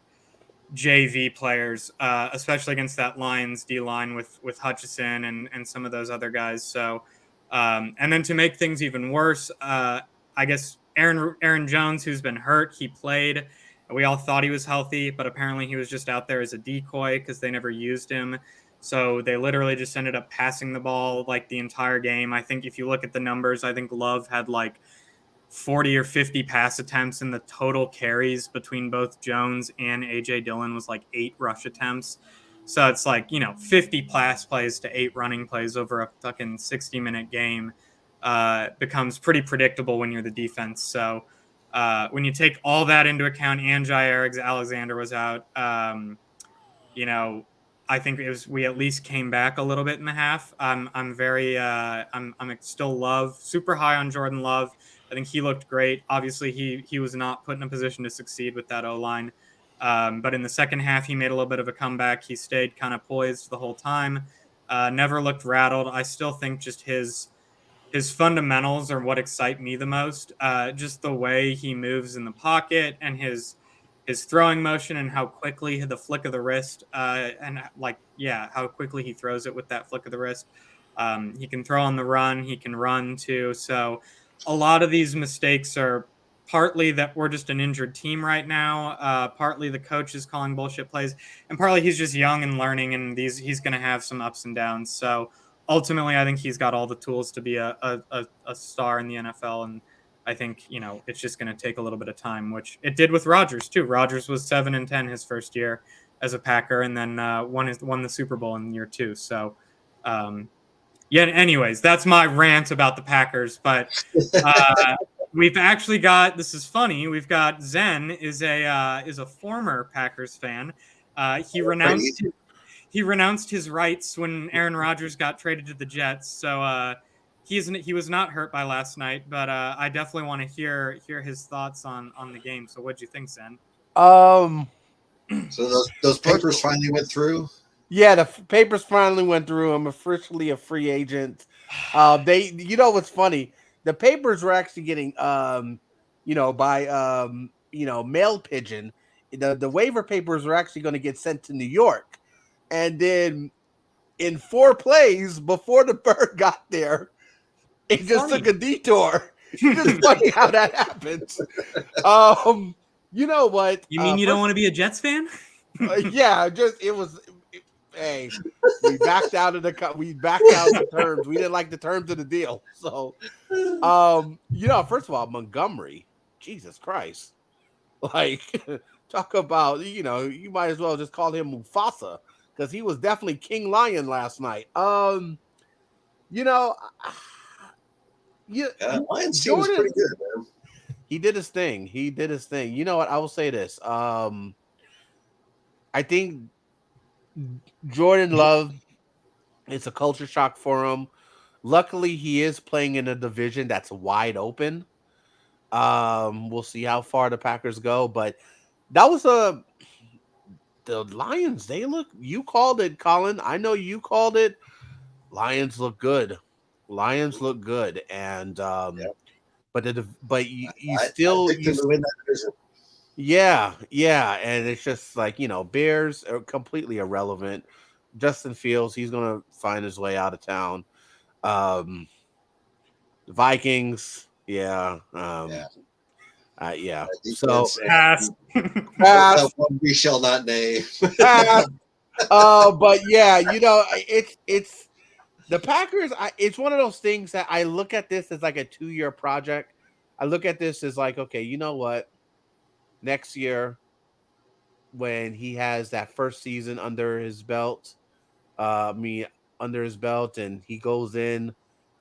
JV players, especially against that Lions D line with Hutchison and some of those other guys. So, and then to make things even worse, I guess Aaron Jones, who's been hurt, he played. We all thought he was healthy, but apparently he was just out there as a decoy because they never used him. So they literally just ended up passing the ball like the entire game. I think if you look at the numbers, I think Love had like 40 or 50 pass attempts, and the total carries between both Jones and AJ Dillon was like 8 rush attempts. So it's like, 50 pass plays to 8 running plays over a fucking 60-minute game becomes pretty predictable when you're the defense. So when you take all that into account, and Jair Alexander was out, I think we at least came back a little bit in the half. I'm still super high on Jordan Love. I think he looked great. Obviously, he was not put in a position to succeed with that O-line. But in the second half, he made a little bit of a comeback. He stayed kind of poised the whole time. Never looked rattled. I still think just his fundamentals are what excite me the most. Just the way he moves in the pocket and his throwing motion and how quickly the flick of the wrist how quickly he throws it with that flick of the wrist. He can throw on the run. He can run too. So a lot of these mistakes are partly that we're just an injured team right now. Partly the coach is calling bullshit plays, and partly he's just young and learning, and he's going to have some ups and downs. So ultimately, I think he's got all the tools to be a star in the NFL, and I think it's just going to take a little bit of time, which it did with Rodgers too. Rodgers was 7-10 his first year as a Packer, and then won the Super Bowl in year 2. So, yeah. Anyways, that's my rant about the Packers. But we've actually got, this is funny. We've got Zen is a former Packers fan. He renounced his rights when Aaron Rodgers got traded to the Jets. So he was not hurt by last night, but I definitely want to hear his thoughts on the game. So what'd you think, Zen? So those papers finally went through. Yeah, the papers finally went through. I'm officially a free agent. What's funny? The papers were actually getting, by mail pigeon. The waiver papers were actually going to get sent to New York, and then in 4 plays before the bird got there, it just took a detour. It's just funny how that happens. You know what? You mean you don't want to be a Jets fan? Yeah, it was Hey, we backed out of the terms. We didn't like the terms of the deal. So, first of all, Montgomery, Jesus Christ, like talk about you might as well just call him Mufasa because he was definitely King Lion last night. You know, yeah, Lions team is Jordan, pretty good, man. he did his thing. You know what? I will say this. I think Jordan Love, it's a culture shock for him. Luckily, he is playing in a division that's wide open. We'll see how far the Packers go, but that was the Lions. They look. You called it, Colin. I know you called it. Lions look good. Lions look good, and Yeah. but you I still picked him to win that division. yeah, and it's just like Bears are completely irrelevant. Justin Fields, he's gonna find his way out of town. Um, the Vikings, yeah, Yeah. yeah. So Defense Pass. and pass, that one we shall not name. pass. But yeah, it's the Packers. It's one of those things that I look at this as like a 2-year project. I look at this as like, okay, you know what? Next year, when he has that first season under his belt, me under his belt, and he goes in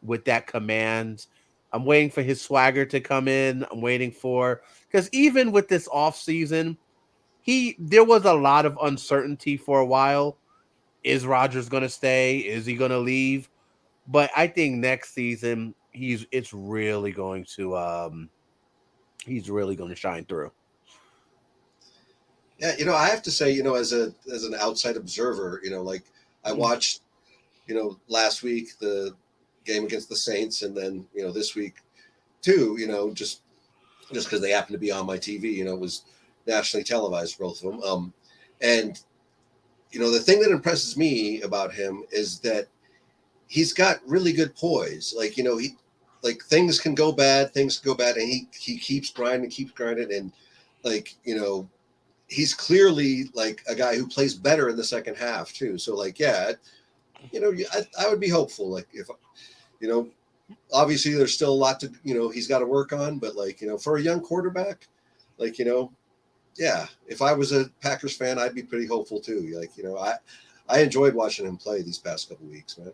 with that command. I'm waiting for his swagger to come in. I'm waiting for because even with this off season, there was a lot of uncertainty for a while. Is Rodgers going to stay? Is he going to leave? But I think next season he's really going to shine through. Yeah, I have to say, as an outside observer, like I watched, last week the game against the Saints, and then this week too, just because they happen to be on my TV, it was nationally televised, both of them. And the thing that impresses me about him is that he's got really good poise. Like he like things can go bad, and he keeps grinding, and like he's clearly like a guy who plays better in the second half too. So like yeah, I would be hopeful. Like if obviously there's still a lot to he's got to work on, but like for a young quarterback, like yeah, if I was a Packers fan, I'd be pretty hopeful too. Like I enjoyed watching him play these past couple weeks, man.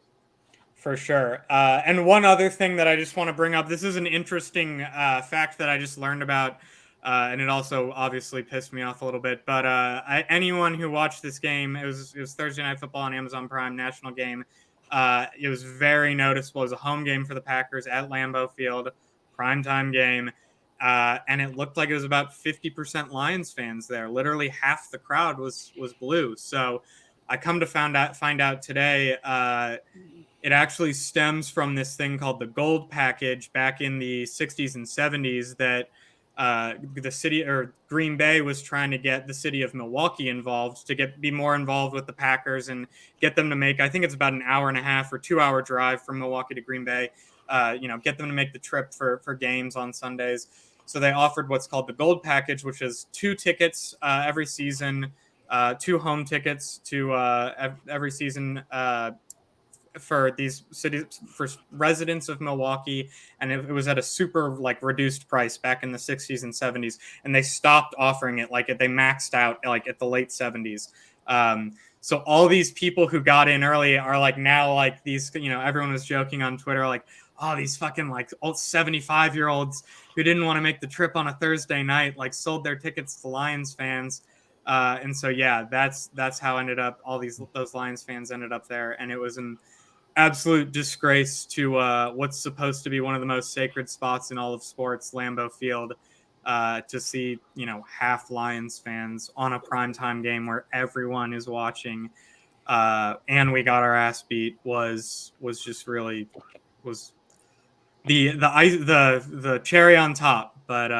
For sure. And one other thing that I just want to bring up, this is an interesting fact that I just learned about, and it also obviously pissed me off a little bit. But anyone who watched this game, it was Thursday Night Football on Amazon Prime, national game. It was very noticeable. It was a home game for the Packers at Lambeau Field, primetime game. And it looked like it was about 50% Lions fans there. Literally half the crowd was blue. So I come to find out today it actually stems from this thing called the gold package back in the 60s and 70s that the city or Green Bay was trying to get the city of Milwaukee involved to be more involved with the Packers and get them to make, I think it's about an hour and a half or 2 hour drive from Milwaukee to Green Bay, get them to make the trip for games on Sundays. So they offered what's called the gold package, which is 2 tickets every season, 2 home tickets to every season, for these cities for residents of Milwaukee, and it was at a super like reduced price back in the 60s and 70s, and they stopped offering it. Like they maxed out like at the late 70s. So all these people who got in early are like now like these, everyone was joking on Twitter like, oh, these fucking like old 75-year-olds who didn't want to make the trip on a Thursday night like sold their tickets to Lions fans. And so yeah, that's how ended up those Lions fans ended up there, and it was an absolute disgrace to what's supposed to be one of the most sacred spots in all of sports, Lambeau Field, to see half Lions fans on a primetime game where everyone is watching, and we got our ass beat was just really was the cherry on top, but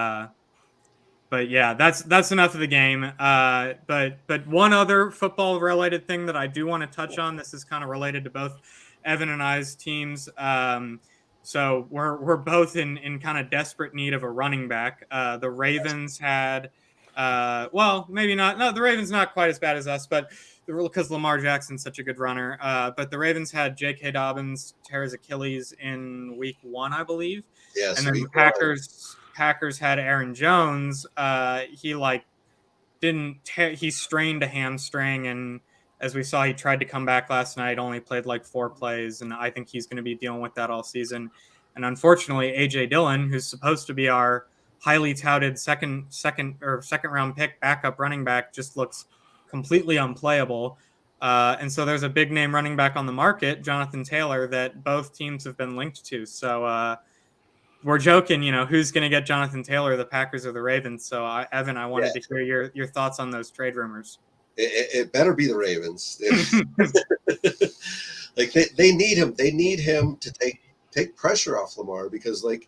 yeah, that's enough of the game. But one other football related thing that I do want to touch on. This is kind of related to both Evan and I's teams. So we're both in kind of desperate need of a running back. The Ravens had Well, maybe not. No, the Ravens not quite as bad as us, but because Lamar Jackson's such a good runner. But the Ravens had J.K. Dobbins tear his Achilles in week 1, I believe. Yes, And then the Packers had Aaron Jones. He strained a hamstring, and as we saw, he tried to come back last night, only played like 4 plays, and I think he's going to be dealing with that all season. And unfortunately, AJ Dillon, who's supposed to be our highly touted second round pick backup running back, just looks completely unplayable. And so there's a big name running back on the market, Jonathan Taylor, that both teams have been linked to. So we're joking, who's going to get Jonathan Taylor, the Packers or the Ravens? So, Evan, I wanted to hear your thoughts on those trade rumors. It better be the Ravens. Like they need him. They need him to take pressure off Lamar because, like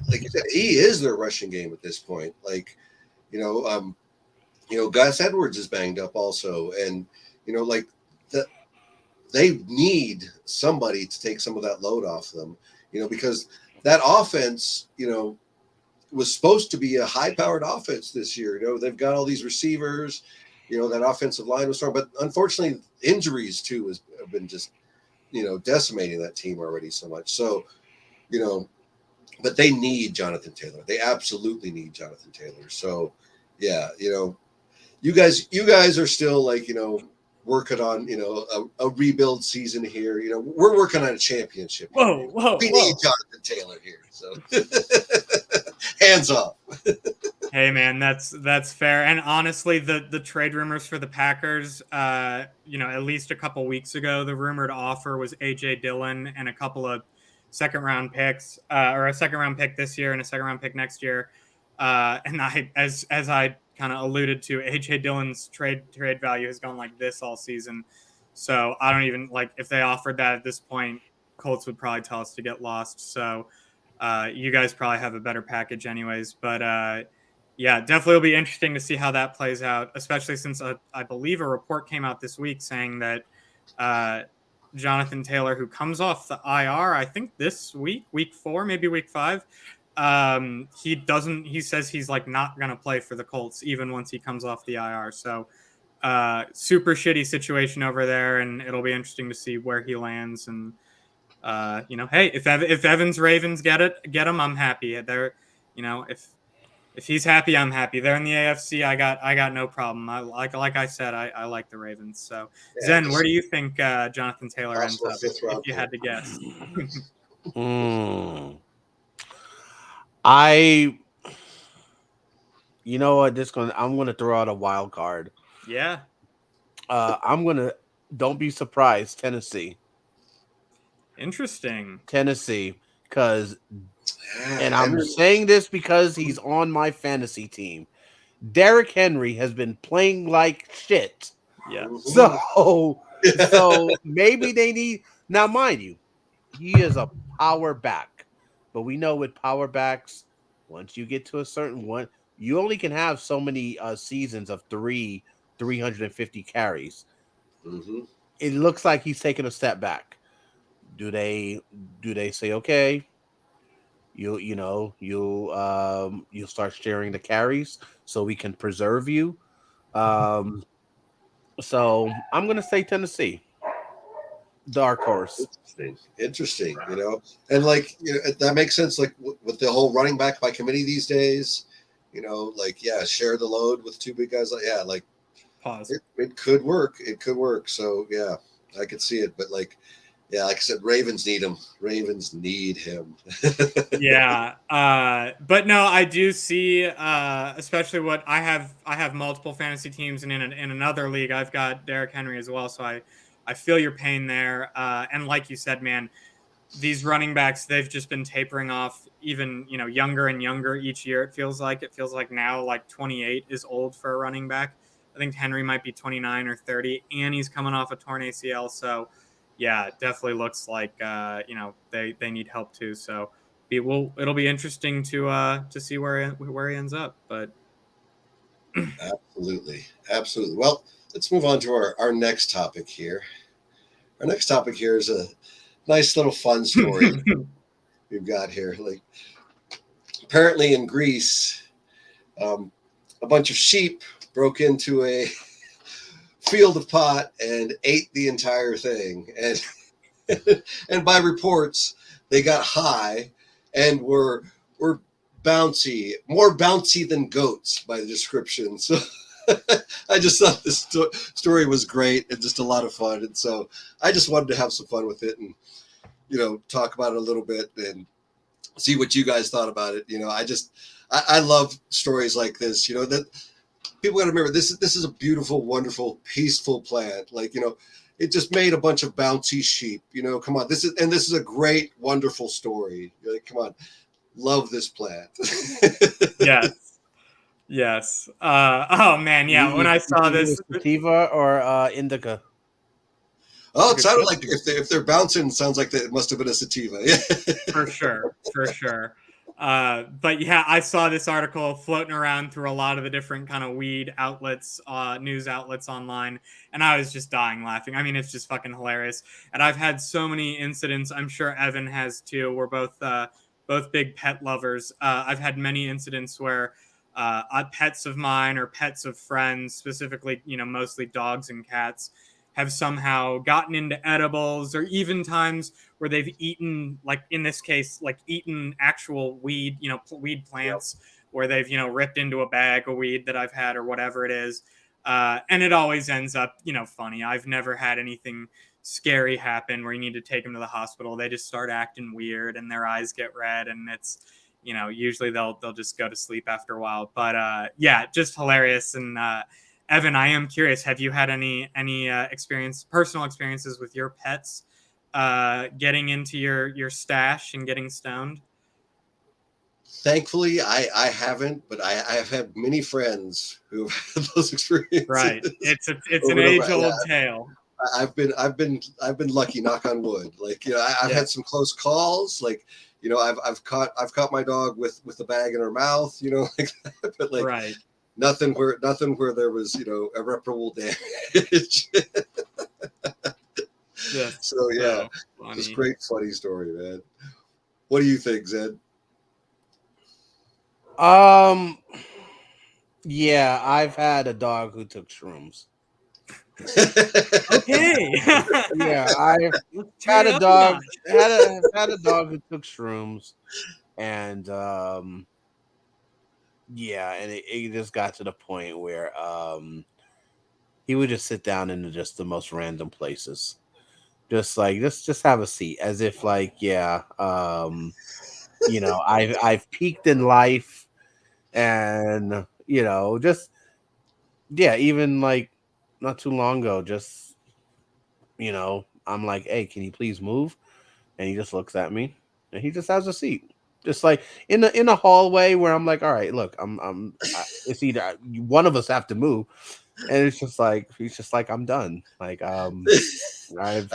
you said, he is their rushing game at this point. Gus Edwards is banged up also, and they need somebody to take some of that load off them. Because that offense, was supposed to be a high-powered offense this year. They've got all these receivers. That offensive line was strong, but unfortunately, injuries too have been just, decimating that team already so much. So, but they need Jonathan Taylor. They absolutely need Jonathan Taylor. So, yeah, you guys are still working on, a rebuild season here. We're working on a championship. Whoa. We need Jonathan Taylor here. So hands off. Hey man, that's fair. And honestly, the trade rumors for the Packers, at least a couple weeks ago, the rumored offer was AJ Dillon and a couple of second round picks, or a second round pick this year and a second round pick next year. And as I kind of alluded to, AJ Dillon's trade value has gone like this all season. So I don't even if they offered that at this point, Colts would probably tell us to get lost. So you guys probably have a better package anyways. But yeah, definitely will be interesting to see how that plays out, especially since I believe a report came out this week saying that Jonathan Taylor, who comes off the IR, I think this week 4, maybe week 5, he says he's not going to play for the Colts even once he comes off the IR. So super shitty situation over there, and it'll be interesting to see where he lands. And hey, if Evan's Ravens get him, I'm happy. They're, if he's happy, I'm happy. They're in the AFC. I got no problem. Like I said, I like the Ravens. So yeah, Zen, where do you think Jonathan Taylor ends up if you had to guess? You know what? I'm gonna throw out a wild card. Yeah. Don't be surprised, Tennessee. Interesting. Tennessee, because, and I'm saying this because he's on my fantasy team. Derrick Henry has been playing like shit. Yeah. So maybe they need, now mind you, he is a power back, but we know with power backs, once you get to a certain one, you only can have so many seasons of 350 carries. Mm-hmm. It looks like he's taking a step back. Do they say, okay, you'll start sharing the carries so we can preserve you? So I'm gonna say Tennessee, dark horse. Interesting. And that makes sense. With the whole running back by committee these days, share the load with 2 big guys. Pause. It could work. It could work. So yeah, I could see it. But like I said, Ravens need him. Ravens need him. Yeah. But no, I do see, especially what I have multiple fantasy teams, and in another league, I've got Derrick Henry as well. So I feel your pain there. And like you said, man, these running backs, they've just been tapering off even, younger and younger each year. It feels like now 28 is old for a running back. I think Henry might be 29 or 30, and he's coming off a torn ACL. So yeah, it definitely looks like they need help too. So it'll be interesting to see where he ends up. But Absolutely. Well, let's move on to our next topic here. Our next topic here is a nice little fun story we've got here. Apparently in Greece, a bunch of sheep broke into a field of pot and ate the entire thing. And and by reports, they got high and were bouncy, more bouncy than goats by the description. So I just thought this story was great and just a lot of fun. And so I just wanted to have some fun with it and, talk about it a little bit and see what you guys thought about it. I love stories like this, that people got to remember this is a beautiful, wonderful, peaceful plant. It just made a bunch of bouncy sheep, come on. This is a great, wonderful story. Come on. Love this plant. Yes. Oh man, yeah. When I saw this, sativa or indica. Oh, it sounded like if they're bouncing, it sounds like it must have been a sativa. Yeah. For sure. But yeah, I saw this article floating around through a lot of the different kind of weed outlets, news outlets online, and I was just dying laughing. I mean, it's just fucking hilarious. And I've had so many incidents. I'm sure Evan has too. We're both big pet lovers. I've had many incidents where pets of mine or pets of friends, specifically, mostly dogs and cats, have somehow gotten into edibles, or even times where they've eaten, like in this case, like eaten actual weed, weed plants, where they've, ripped into a bag of weed that I've had or whatever it is. And it always ends up, funny. I've never had anything scary happen where you need to take them to the hospital. They just start acting weird and their eyes get red, and it's, usually they'll just go to sleep after a while. But yeah, just hilarious. And Evan, I am curious, have you had any personal experiences with your pets getting into your stash and getting stoned? Thankfully, I haven't, but I have had many friends who have had those experiences. Right, it's an age-old tale. I've been lucky, knock on wood. I've had some close calls. I've caught my dog with the bag in her mouth, like that. But right. Nothing where there was, irreparable damage. So yeah, it's a great, funny story, man. What do you think, Zed? Yeah, I've had a dog who took shrooms. Okay. Yeah, I've had a dog. Had a dog who took shrooms, and yeah, and it just got to the point where he would just sit down into just the most random places, just have a seat, as if I've peaked in life, and even not too long ago, just I'm like, hey, can you please move? And he just looks at me, and he just has a seat, just like in a hallway where I'm like, all right, look, it's either one of us have to move, and he's just like, I'm done. I've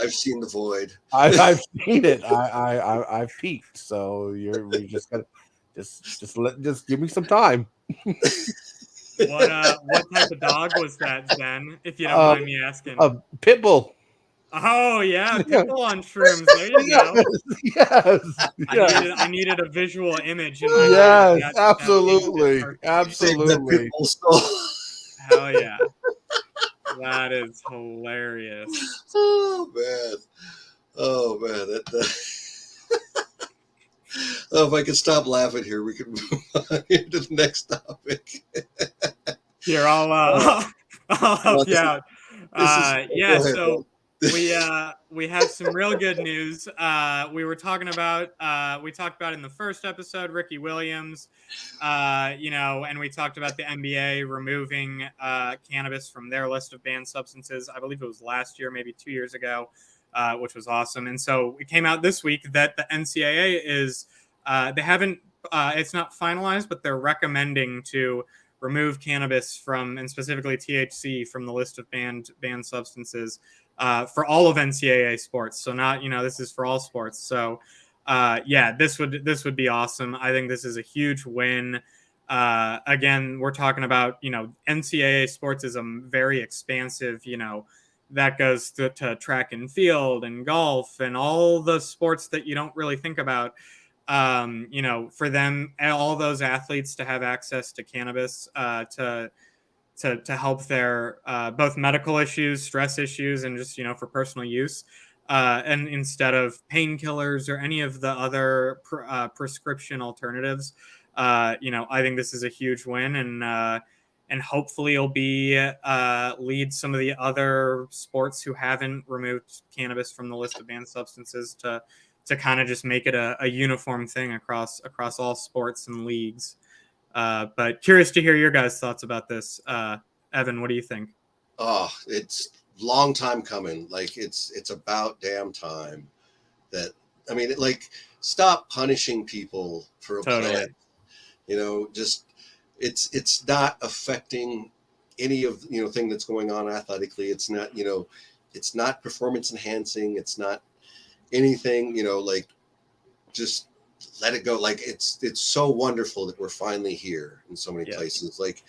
seen the void. I've seen it. I've peaked. So we just gotta just give me some time. What type of dog was that, Zen? If you don't mind me asking. A pit bull. Oh yeah, pitbull on shrooms. There you go. Yes. I needed a visual image in my head. Yes, absolutely. Absolutely. Hell yeah. That is hilarious. Oh man. Oh, if I could stop laughing here, we could move on to the next topic. Here, I'll help you out. So we have some real good news. We talked about in the first episode, Ricky Williams, and we talked about the NBA removing cannabis from their list of banned substances. I believe it was last year, maybe 2 years ago, which was awesome. And so it came out this week that the NCAA is, they haven't, it's not finalized, but they're recommending to remove cannabis and specifically THC from the list of banned substances for all of NCAA sports. So not, this is for all sports. So this would be awesome. I think this is a huge win. Again, we're talking about, NCAA sports is a very expansive, that goes to track and field and golf and all the sports that you don't really think about. for them, all those athletes to have access to cannabis to help their both medical issues, stress issues, and just for personal use, and instead of painkillers or any of the other prescription alternatives. I think this is a huge win, and hopefully it'll be lead some of the other sports who haven't removed cannabis from the list of banned substances to kind of just make it a uniform thing across all sports and leagues. But curious to hear your guys' thoughts about this. Evan, what do you think? Oh, it's long time coming. Like it's about damn time that stop punishing people for a Totally. plan. Just it's not affecting any of thing that's going on athletically. It's not it's not performance enhancing. It's not anything. Just let it go. Like it's so wonderful that we're finally here in so many places. Like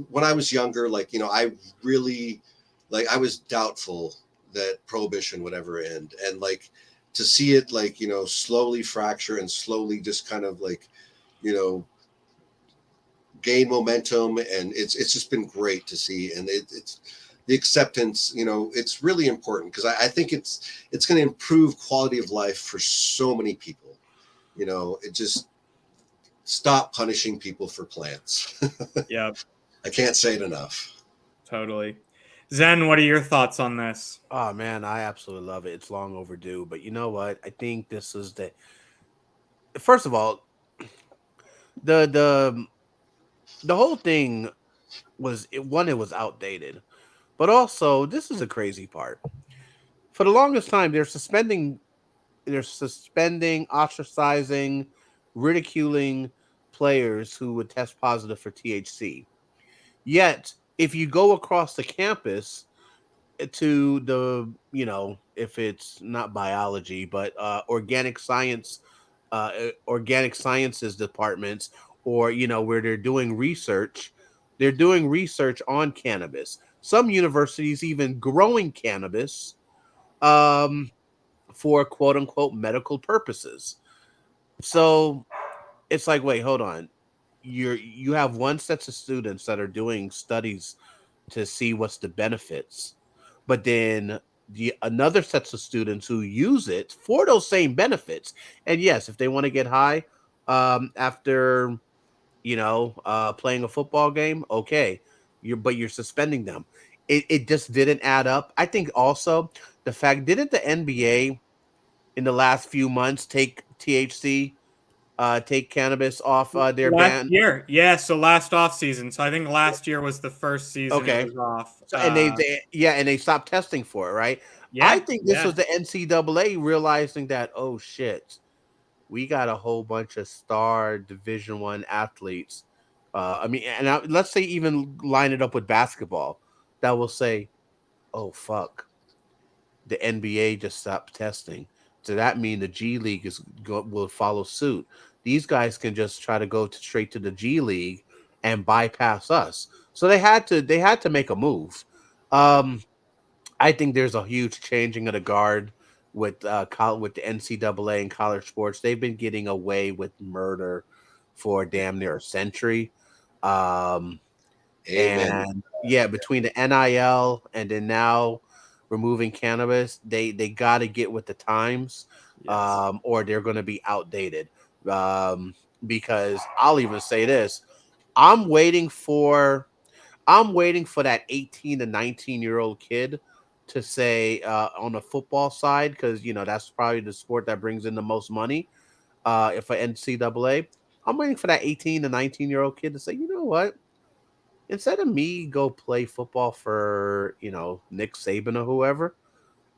when I was younger, I really I was doubtful that prohibition would ever end, and to see it slowly fracture and slowly just kind of gain momentum, and it's just been great to see, and it's the acceptance. It's really important because I think it's going to improve quality of life for so many people. It just stop punishing people for plants. Yeah, I can't say it enough. totally. Zen, what are your thoughts on this? Oh man, I absolutely love it. It's long overdue, but you know what? I think this is the first of all, the the whole thing was it was outdated, but also this is a crazy part. For the longest time, they're suspending, ostracizing, ridiculing players who would test positive for THC. Yet, if you go across the campus to if it's not biology but organic sciences departments, or where they're doing research on cannabis. Some universities even growing cannabis um for quote unquote medical purposes. So it's like, wait, hold on. You have one set of students that are doing studies to see what's the benefits, but then the another sets of students who use it for those same benefits. And yes, if they want to get high after playing a football game, okay, you're suspending them. It just didn't add up. I think also the fact, didn't the NBA in the last few months take take cannabis off their Last ban? year, yeah. So last off season. So I think last year was the first season it Okay. was off. So and they stopped testing for it, right? I Yeah, think this yeah. was the NCAA realizing that, oh shit, we got a whole bunch of star Division 1 athletes. Let's say even line it up with basketball, that will say, oh fuck, the NBA just stopped testing. So that means the G League will follow suit. These guys can just try to go straight to the G League and bypass us. So they had to make a move. Um, I think there's a huge changing of the guard with with the NCAA and college sports. They've been getting away with murder for damn near a century. Um, Amen. and yeah, between the NIL and then now removing cannabis, they got to get with the times, Yes. or they're going to be outdated. Um, because I'll even say this: I'm waiting for that 18 to 19-year-old kid to say on the football side, because that's probably the sport that brings in the most money. If for NCAA, I'm waiting for that 18 to 19-year-old kid to say, you know what? Instead of me go play football for Nick Saban or whoever,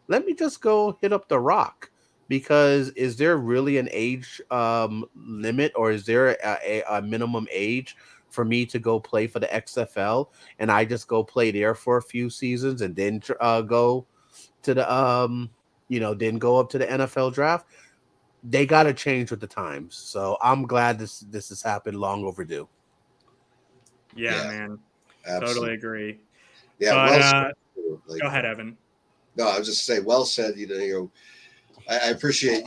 let me just go hit up the Rock. Because is there really an age limit, or is there a minimum age for me to go play for the XFL, and I just go play there for a few seasons and then go to the then go up to the NFL draft? They got to change with the times. So I'm glad this has happened. Long overdue. Yeah, Yeah, man. Totally absolutely. agree. Yeah, But well said. go ahead, Evan. No, I was just say, well said. I appreciate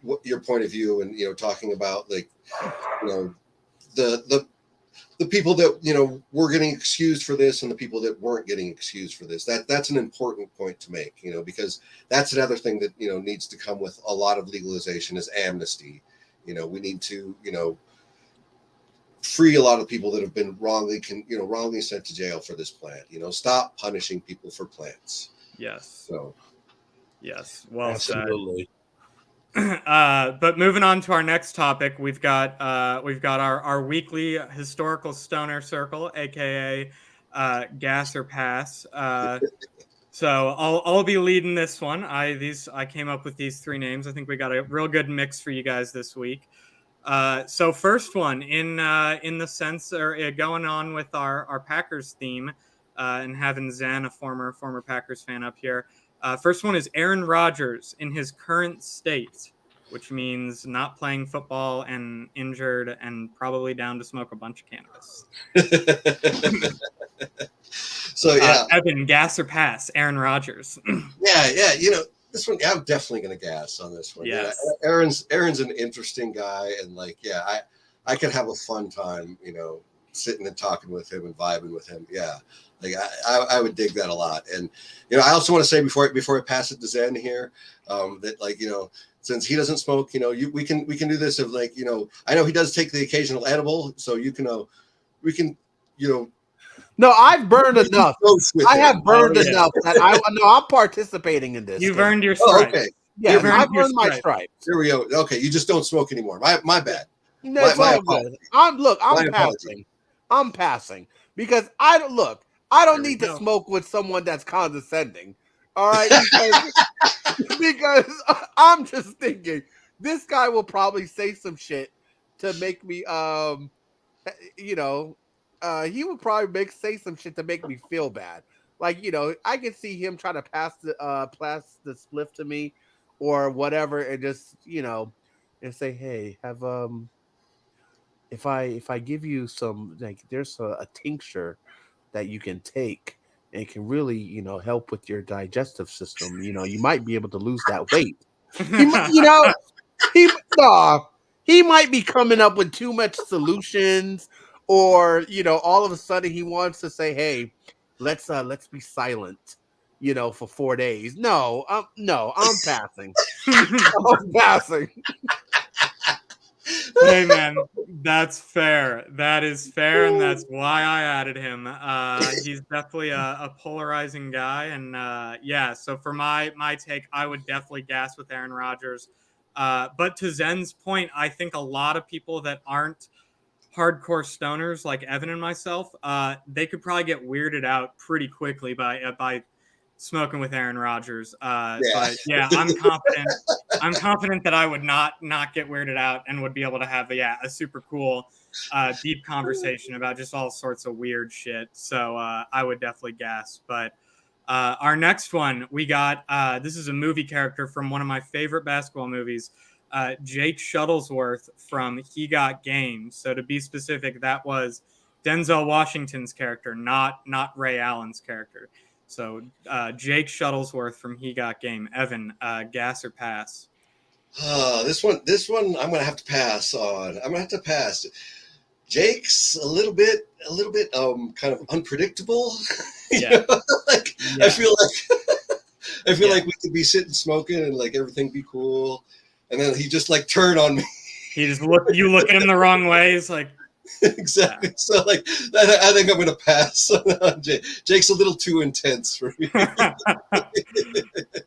what your point of view, and talking about like the people that were getting excused for this and the people that weren't getting excused for this. That's an important point to make, because that's another thing that needs to come with a lot of legalization is amnesty. We need to free a lot of people that have been wrongly sent to jail for this plant. Stop punishing people for plants. Yes. So yes, well Absolutely. said. But moving on to our next topic, we've got our weekly historical stoner circle, aka gas or pass. So I'll be leading this one. I came up with these three names. I think we got a real good mix for you guys this week. So first one in the sense, or going on with our Packers theme, and having Zen, a former Packers fan, up here. First one is Aaron Rodgers in his current state, which means not playing football and injured and probably down to smoke a bunch of cannabis. So yeah, Evan, gas or pass? Aaron Rodgers. yeah. This one, I'm definitely going to gas on this one. Yes. Yeah, Aaron's an interesting guy, and I could have a fun time, sitting and talking with him and vibing with him. Yeah, like I would dig that a lot. And I also want to say before I pass it to Zen here, that since he doesn't smoke, we can do this of I know he does take the occasional edible, so we can. No, I've burned enough. I have burned enough that I'm participating in this. You've earned your stripes. Okay. Yeah, I've earned my stripes. Here we go. Okay, you just don't smoke anymore. My bad. That's all good. I'm passing. I'm passing because I don't need to smoke with someone that's condescending. All right, because I'm just thinking this guy will probably say some shit to make me he would probably say some shit to make me feel bad. Like, I can see him trying to pass the spliff to me or whatever, and just, and say, hey, have if I give you some, like, there's a tincture that you can take and it can really, help with your digestive system. You might be able to lose that weight. He might be coming up with too much solutions, or all of a sudden he wants to say, hey, let's be silent for 4 days. No, I'm passing. I'm passing. Hey man, that's fair. That is fair, and that's why I added him. He's definitely a polarizing guy, and so for my take, I would definitely gas with Aaron Rodgers. But to Zen's point, I think a lot of people that aren't hardcore stoners like Evan and myself, they could probably get weirded out pretty quickly by smoking with Aaron Rodgers. But yeah, I'm confident. I'm confident that I would not get weirded out and would be able to have a super cool, deep conversation about just all sorts of weird shit. So I would definitely gas. But our next one, we got this is a movie character from one of my favorite basketball movies, Jake Shuttlesworth from He Got Game. So to be specific, that was Denzel Washington's character, not Ray Allen's character. So Jake Shuttlesworth from He Got Game. Evan, gas or pass? This one I'm gonna have to pass on. I'm gonna have to pass. Jake's a little bit kind of unpredictable. Yeah. I feel like we could be sitting smoking and like everything be cool, and then he just like turn on me. He just look at him the wrong way. It's like exactly. Yeah. So like I think I'm gonna pass on Jake. Jake's a little too intense for me.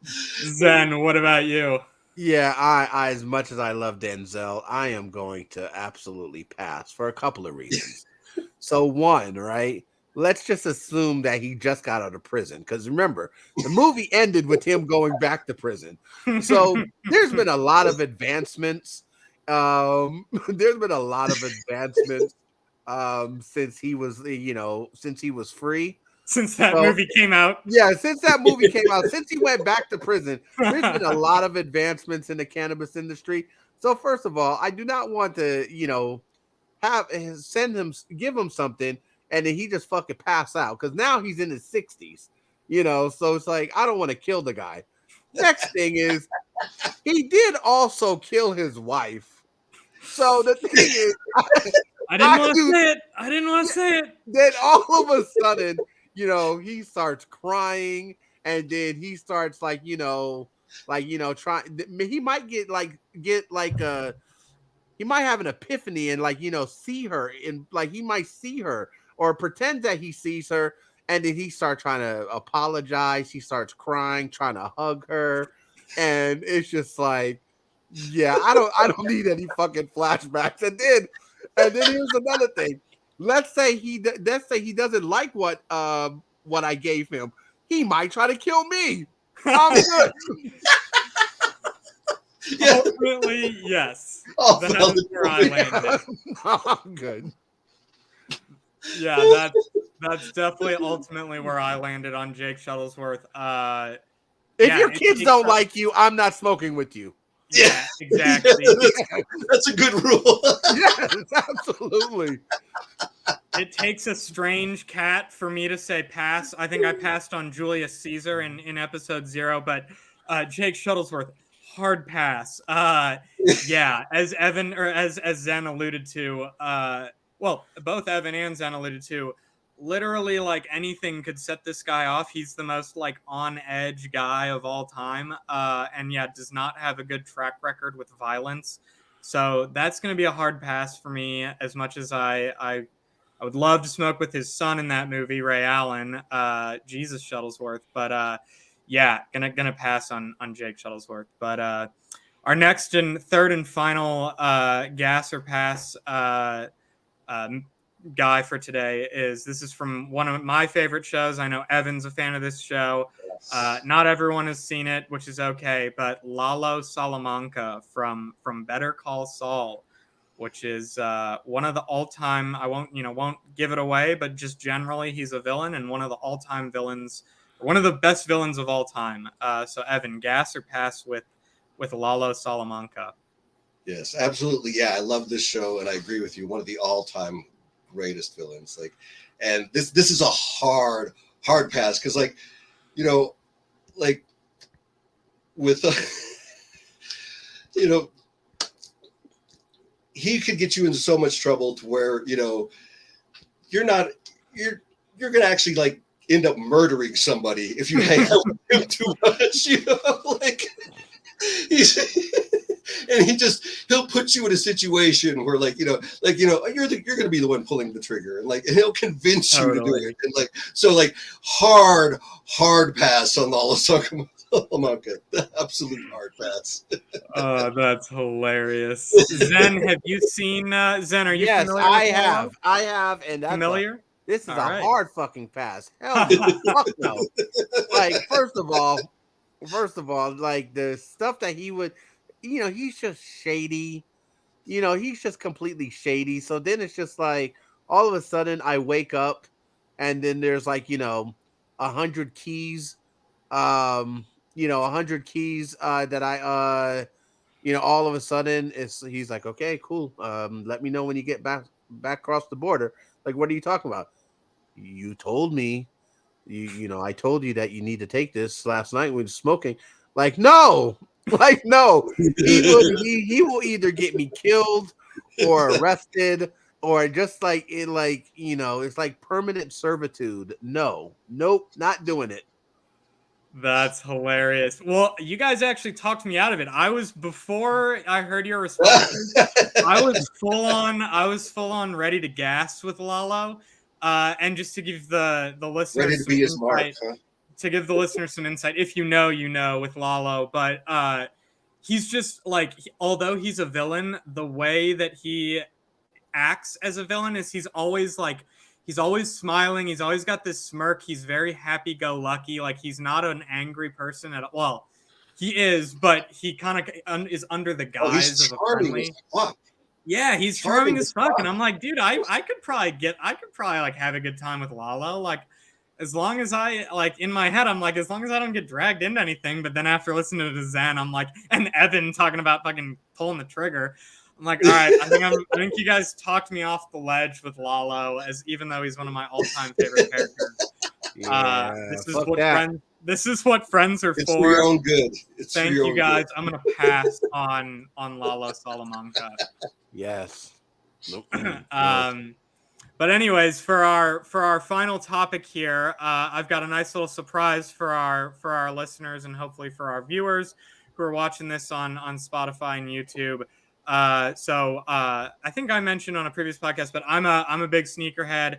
Zen, what about you? Yeah, I as much as I love Denzel, I am going to absolutely pass for a couple of reasons. So one, right? Let's just assume that he just got out of prison, because remember, the movie ended with him going back to prison. So there's been a lot of advancements. There's been a lot of advancements since he was free. Since that movie came out. Yeah, since that movie came out, since he went back to prison, there's been a lot of advancements in the cannabis industry. So first of all, I do not want to, give him something and then he just fucking pass out, because now he's in his 60s, so it's like, I don't want to kill the guy. Next thing is, he did also kill his wife. So the thing is, I didn't I want to do- say it. I didn't want to say it. then all of a sudden, he starts crying, and then he starts trying. He might get like a. He might have an epiphany and see her, and he might see her or pretend that he sees her, and then he starts trying to apologize. He starts crying, trying to hug her, and it's just like, yeah, I don't need any fucking flashbacks. And then here's another thing. Let's say he doesn't like what I gave him. He might try to kill me. I'm good. Yeah. Ultimately, yes. Oh, That is where I landed. I'm good. Yeah, that's definitely ultimately where I landed on Jake Shuttlesworth. If Yeah, your it kids takes don't a- like you, I'm not smoking with you. Yeah, exactly. That's a good rule. Yes, absolutely. It takes a strange cat for me to say pass. I think I passed on Julius Caesar in episode 0, but Jake Shuttlesworth, hard pass. Yeah, as Evan or as Zen alluded to, well, both Evan and Zen alluded to, literally like anything could set this guy off. He's the most like on edge guy of all time, and yeah, does not have a good track record with violence. So that's going to be a hard pass for me. As much as I would love to smoke with his son in that movie, Ray Allen, Jesus Shuttlesworth. But yeah, gonna pass on Jake Shuttlesworth. But our next and third and final gas or pass guy for today this is from one of my favorite shows. I know Evan's a fan of this show. Not everyone has seen it, which is okay. But Lalo Salamanca from Better Call Saul, which is one of the all-time. I won't give it away, but just generally, he's a villain and one of the all-time villains, or one of the best villains of all time. So Evan, gas or pass with Lalo Salamanca? Yes, absolutely. Yeah, I love this show, and I agree with you. One of the all-time greatest villains. And this is a hard pass because, like with, he could get you into so much trouble to where you're not you're you're gonna actually end up murdering somebody if you hang out with him too much. He's and he'll put you in a situation where you're going to be the one pulling the trigger, and he'll convince you to do it, and hard pass on all of Salamanca. Absolute hard pass. Oh, that's hilarious. Zen, have you seen Zen? Are you Yes, familiar with Lalo? I have, and Familiar? this is All a right. hard fucking pass. Hell no, fuck no. First of all, like the stuff that he would, he's just shady. He's just completely shady. So then it's just like all of a sudden I wake up, and then there's 100 keys, 100 keys that I all of a sudden he's like, okay, cool. Let me know when you get back across the border. Like, what are you talking about? You told me, I told you that you need to take this last night when we were smoking. Like, no, no. He will either get me killed or arrested or just it's like permanent servitude. No, nope, not doing it. That's hilarious. Well, you guys actually talked me out of it. Before I heard your responses, I was full on ready to gas with Lalo. And just to give the listeners Ready to be his mark, huh? to give the listeners some insight, if you know with Lalo, but he's just although he's a villain, the way that he acts as a villain is he's always smiling, he's always got this smirk, he's very happy-go-lucky, he's not an angry person at all. Well, he is, but he kind of is under the guise of a friendly. Yeah, he's charming as fuck, and I'm like, dude, I could probably have a good time with Lalo, as long as I in my head I'm as long as I don't get dragged into anything. But then after listening to Zen, I'm and Evan talking about fucking pulling the trigger, I'm all right, I think you guys talked me off the ledge with Lalo, even though he's one of my all-time favorite characters. Yeah, this This is what friends are It's for. for your own good. It's Thank for your you own guys. good. I'm gonna pass on Lalo Salamanca. Yes. Nope. But anyways, for our final topic here, I've got a nice little surprise for our listeners and hopefully for our viewers who are watching this on Spotify and YouTube. So I think I mentioned on a previous podcast, but I'm a big sneakerhead,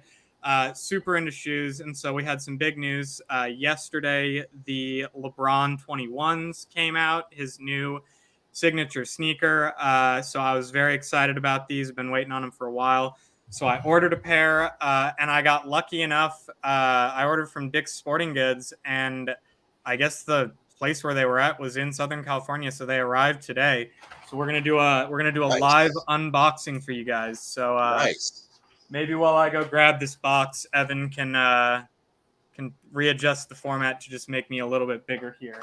super into shoes, and so we had some big news yesterday. The LeBron 21s came out, his new signature sneaker. So I was very excited about these. I've been waiting on them for a while. So I ordered a pair, and I got lucky enough. I ordered from Dick's Sporting Goods, and I guess the place where they were at was in Southern California, so they arrived today. So we're gonna do a Nice. live unboxing for you guys. So Nice. maybe while I go grab this box, Evan can readjust the format to just make me a little bit bigger here.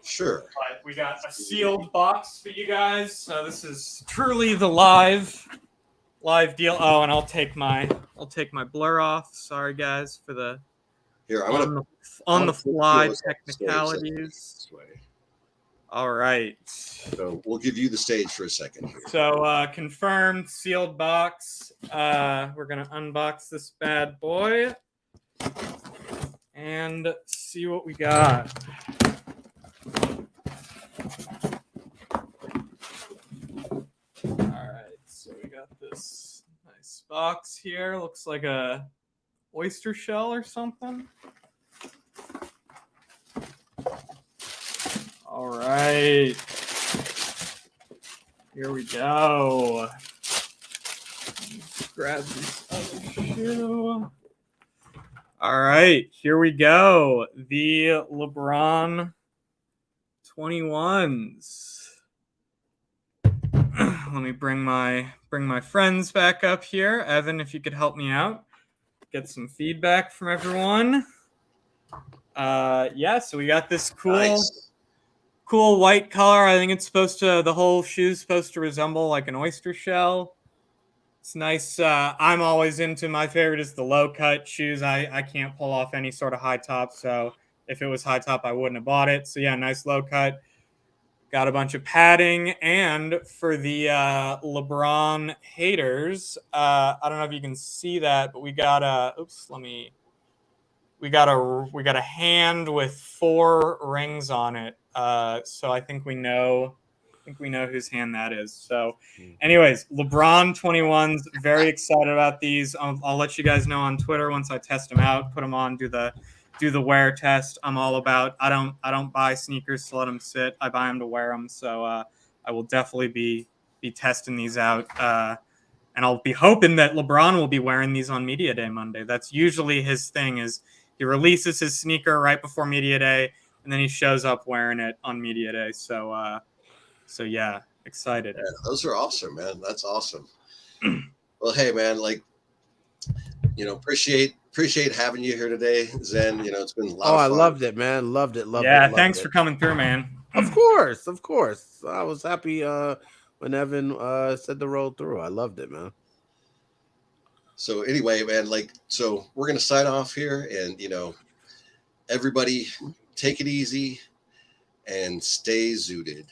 Sure. But we got a sealed box for you guys. So this is truly the live deal. Oh, and I'll take my blur off. Sorry guys for the Here, on the fly this technicalities. way. All right. So we'll give you the stage for a second here. So confirmed sealed box. We're gonna unbox this bad boy and see what we got. All right, so we got this nice box here. Looks like a oyster shell or something. All right, here we go. Let's grab this other shoe. All right, here we go. The LeBron 21s. Let me bring my friends back up here. Evan, if you could help me out, get some feedback from everyone. Yeah, so we got this cool white color. I think it's the whole shoe's supposed to resemble like an oyster shell. It's nice. I'm always into, my favorite is the low cut shoes. I can't pull off any sort of high top, so if it was high top, I wouldn't have bought it. So yeah, nice low cut. Got a bunch of padding, and for the LeBron haters, I don't know if you can see that, but we got a hand with 4 rings on it. So I think we know whose hand that is. So, anyways, LeBron 21s. Very excited about these. I'll let you guys know on Twitter once I test them out. Put them on. Do the wear test. I'm all about. I don't buy sneakers to let them sit. I buy them to wear them. So I will definitely be testing these out. And I'll be hoping that LeBron will be wearing these on Media Day Monday. That's usually his thing. Is he releases his sneaker right before Media Day, and then he shows up wearing it on Media Day. So yeah, excited. Yeah, those are awesome, man. That's awesome. Well, hey, man, appreciate having you here today, Zen. It's been a lot of fun. I loved it, man. Loved it. Yeah, thanks for coming through, man. Of course. I was happy when Evan said to roll through. I loved it, man. So anyway, man, so we're gonna sign off here, and everybody take it easy and stay zooted.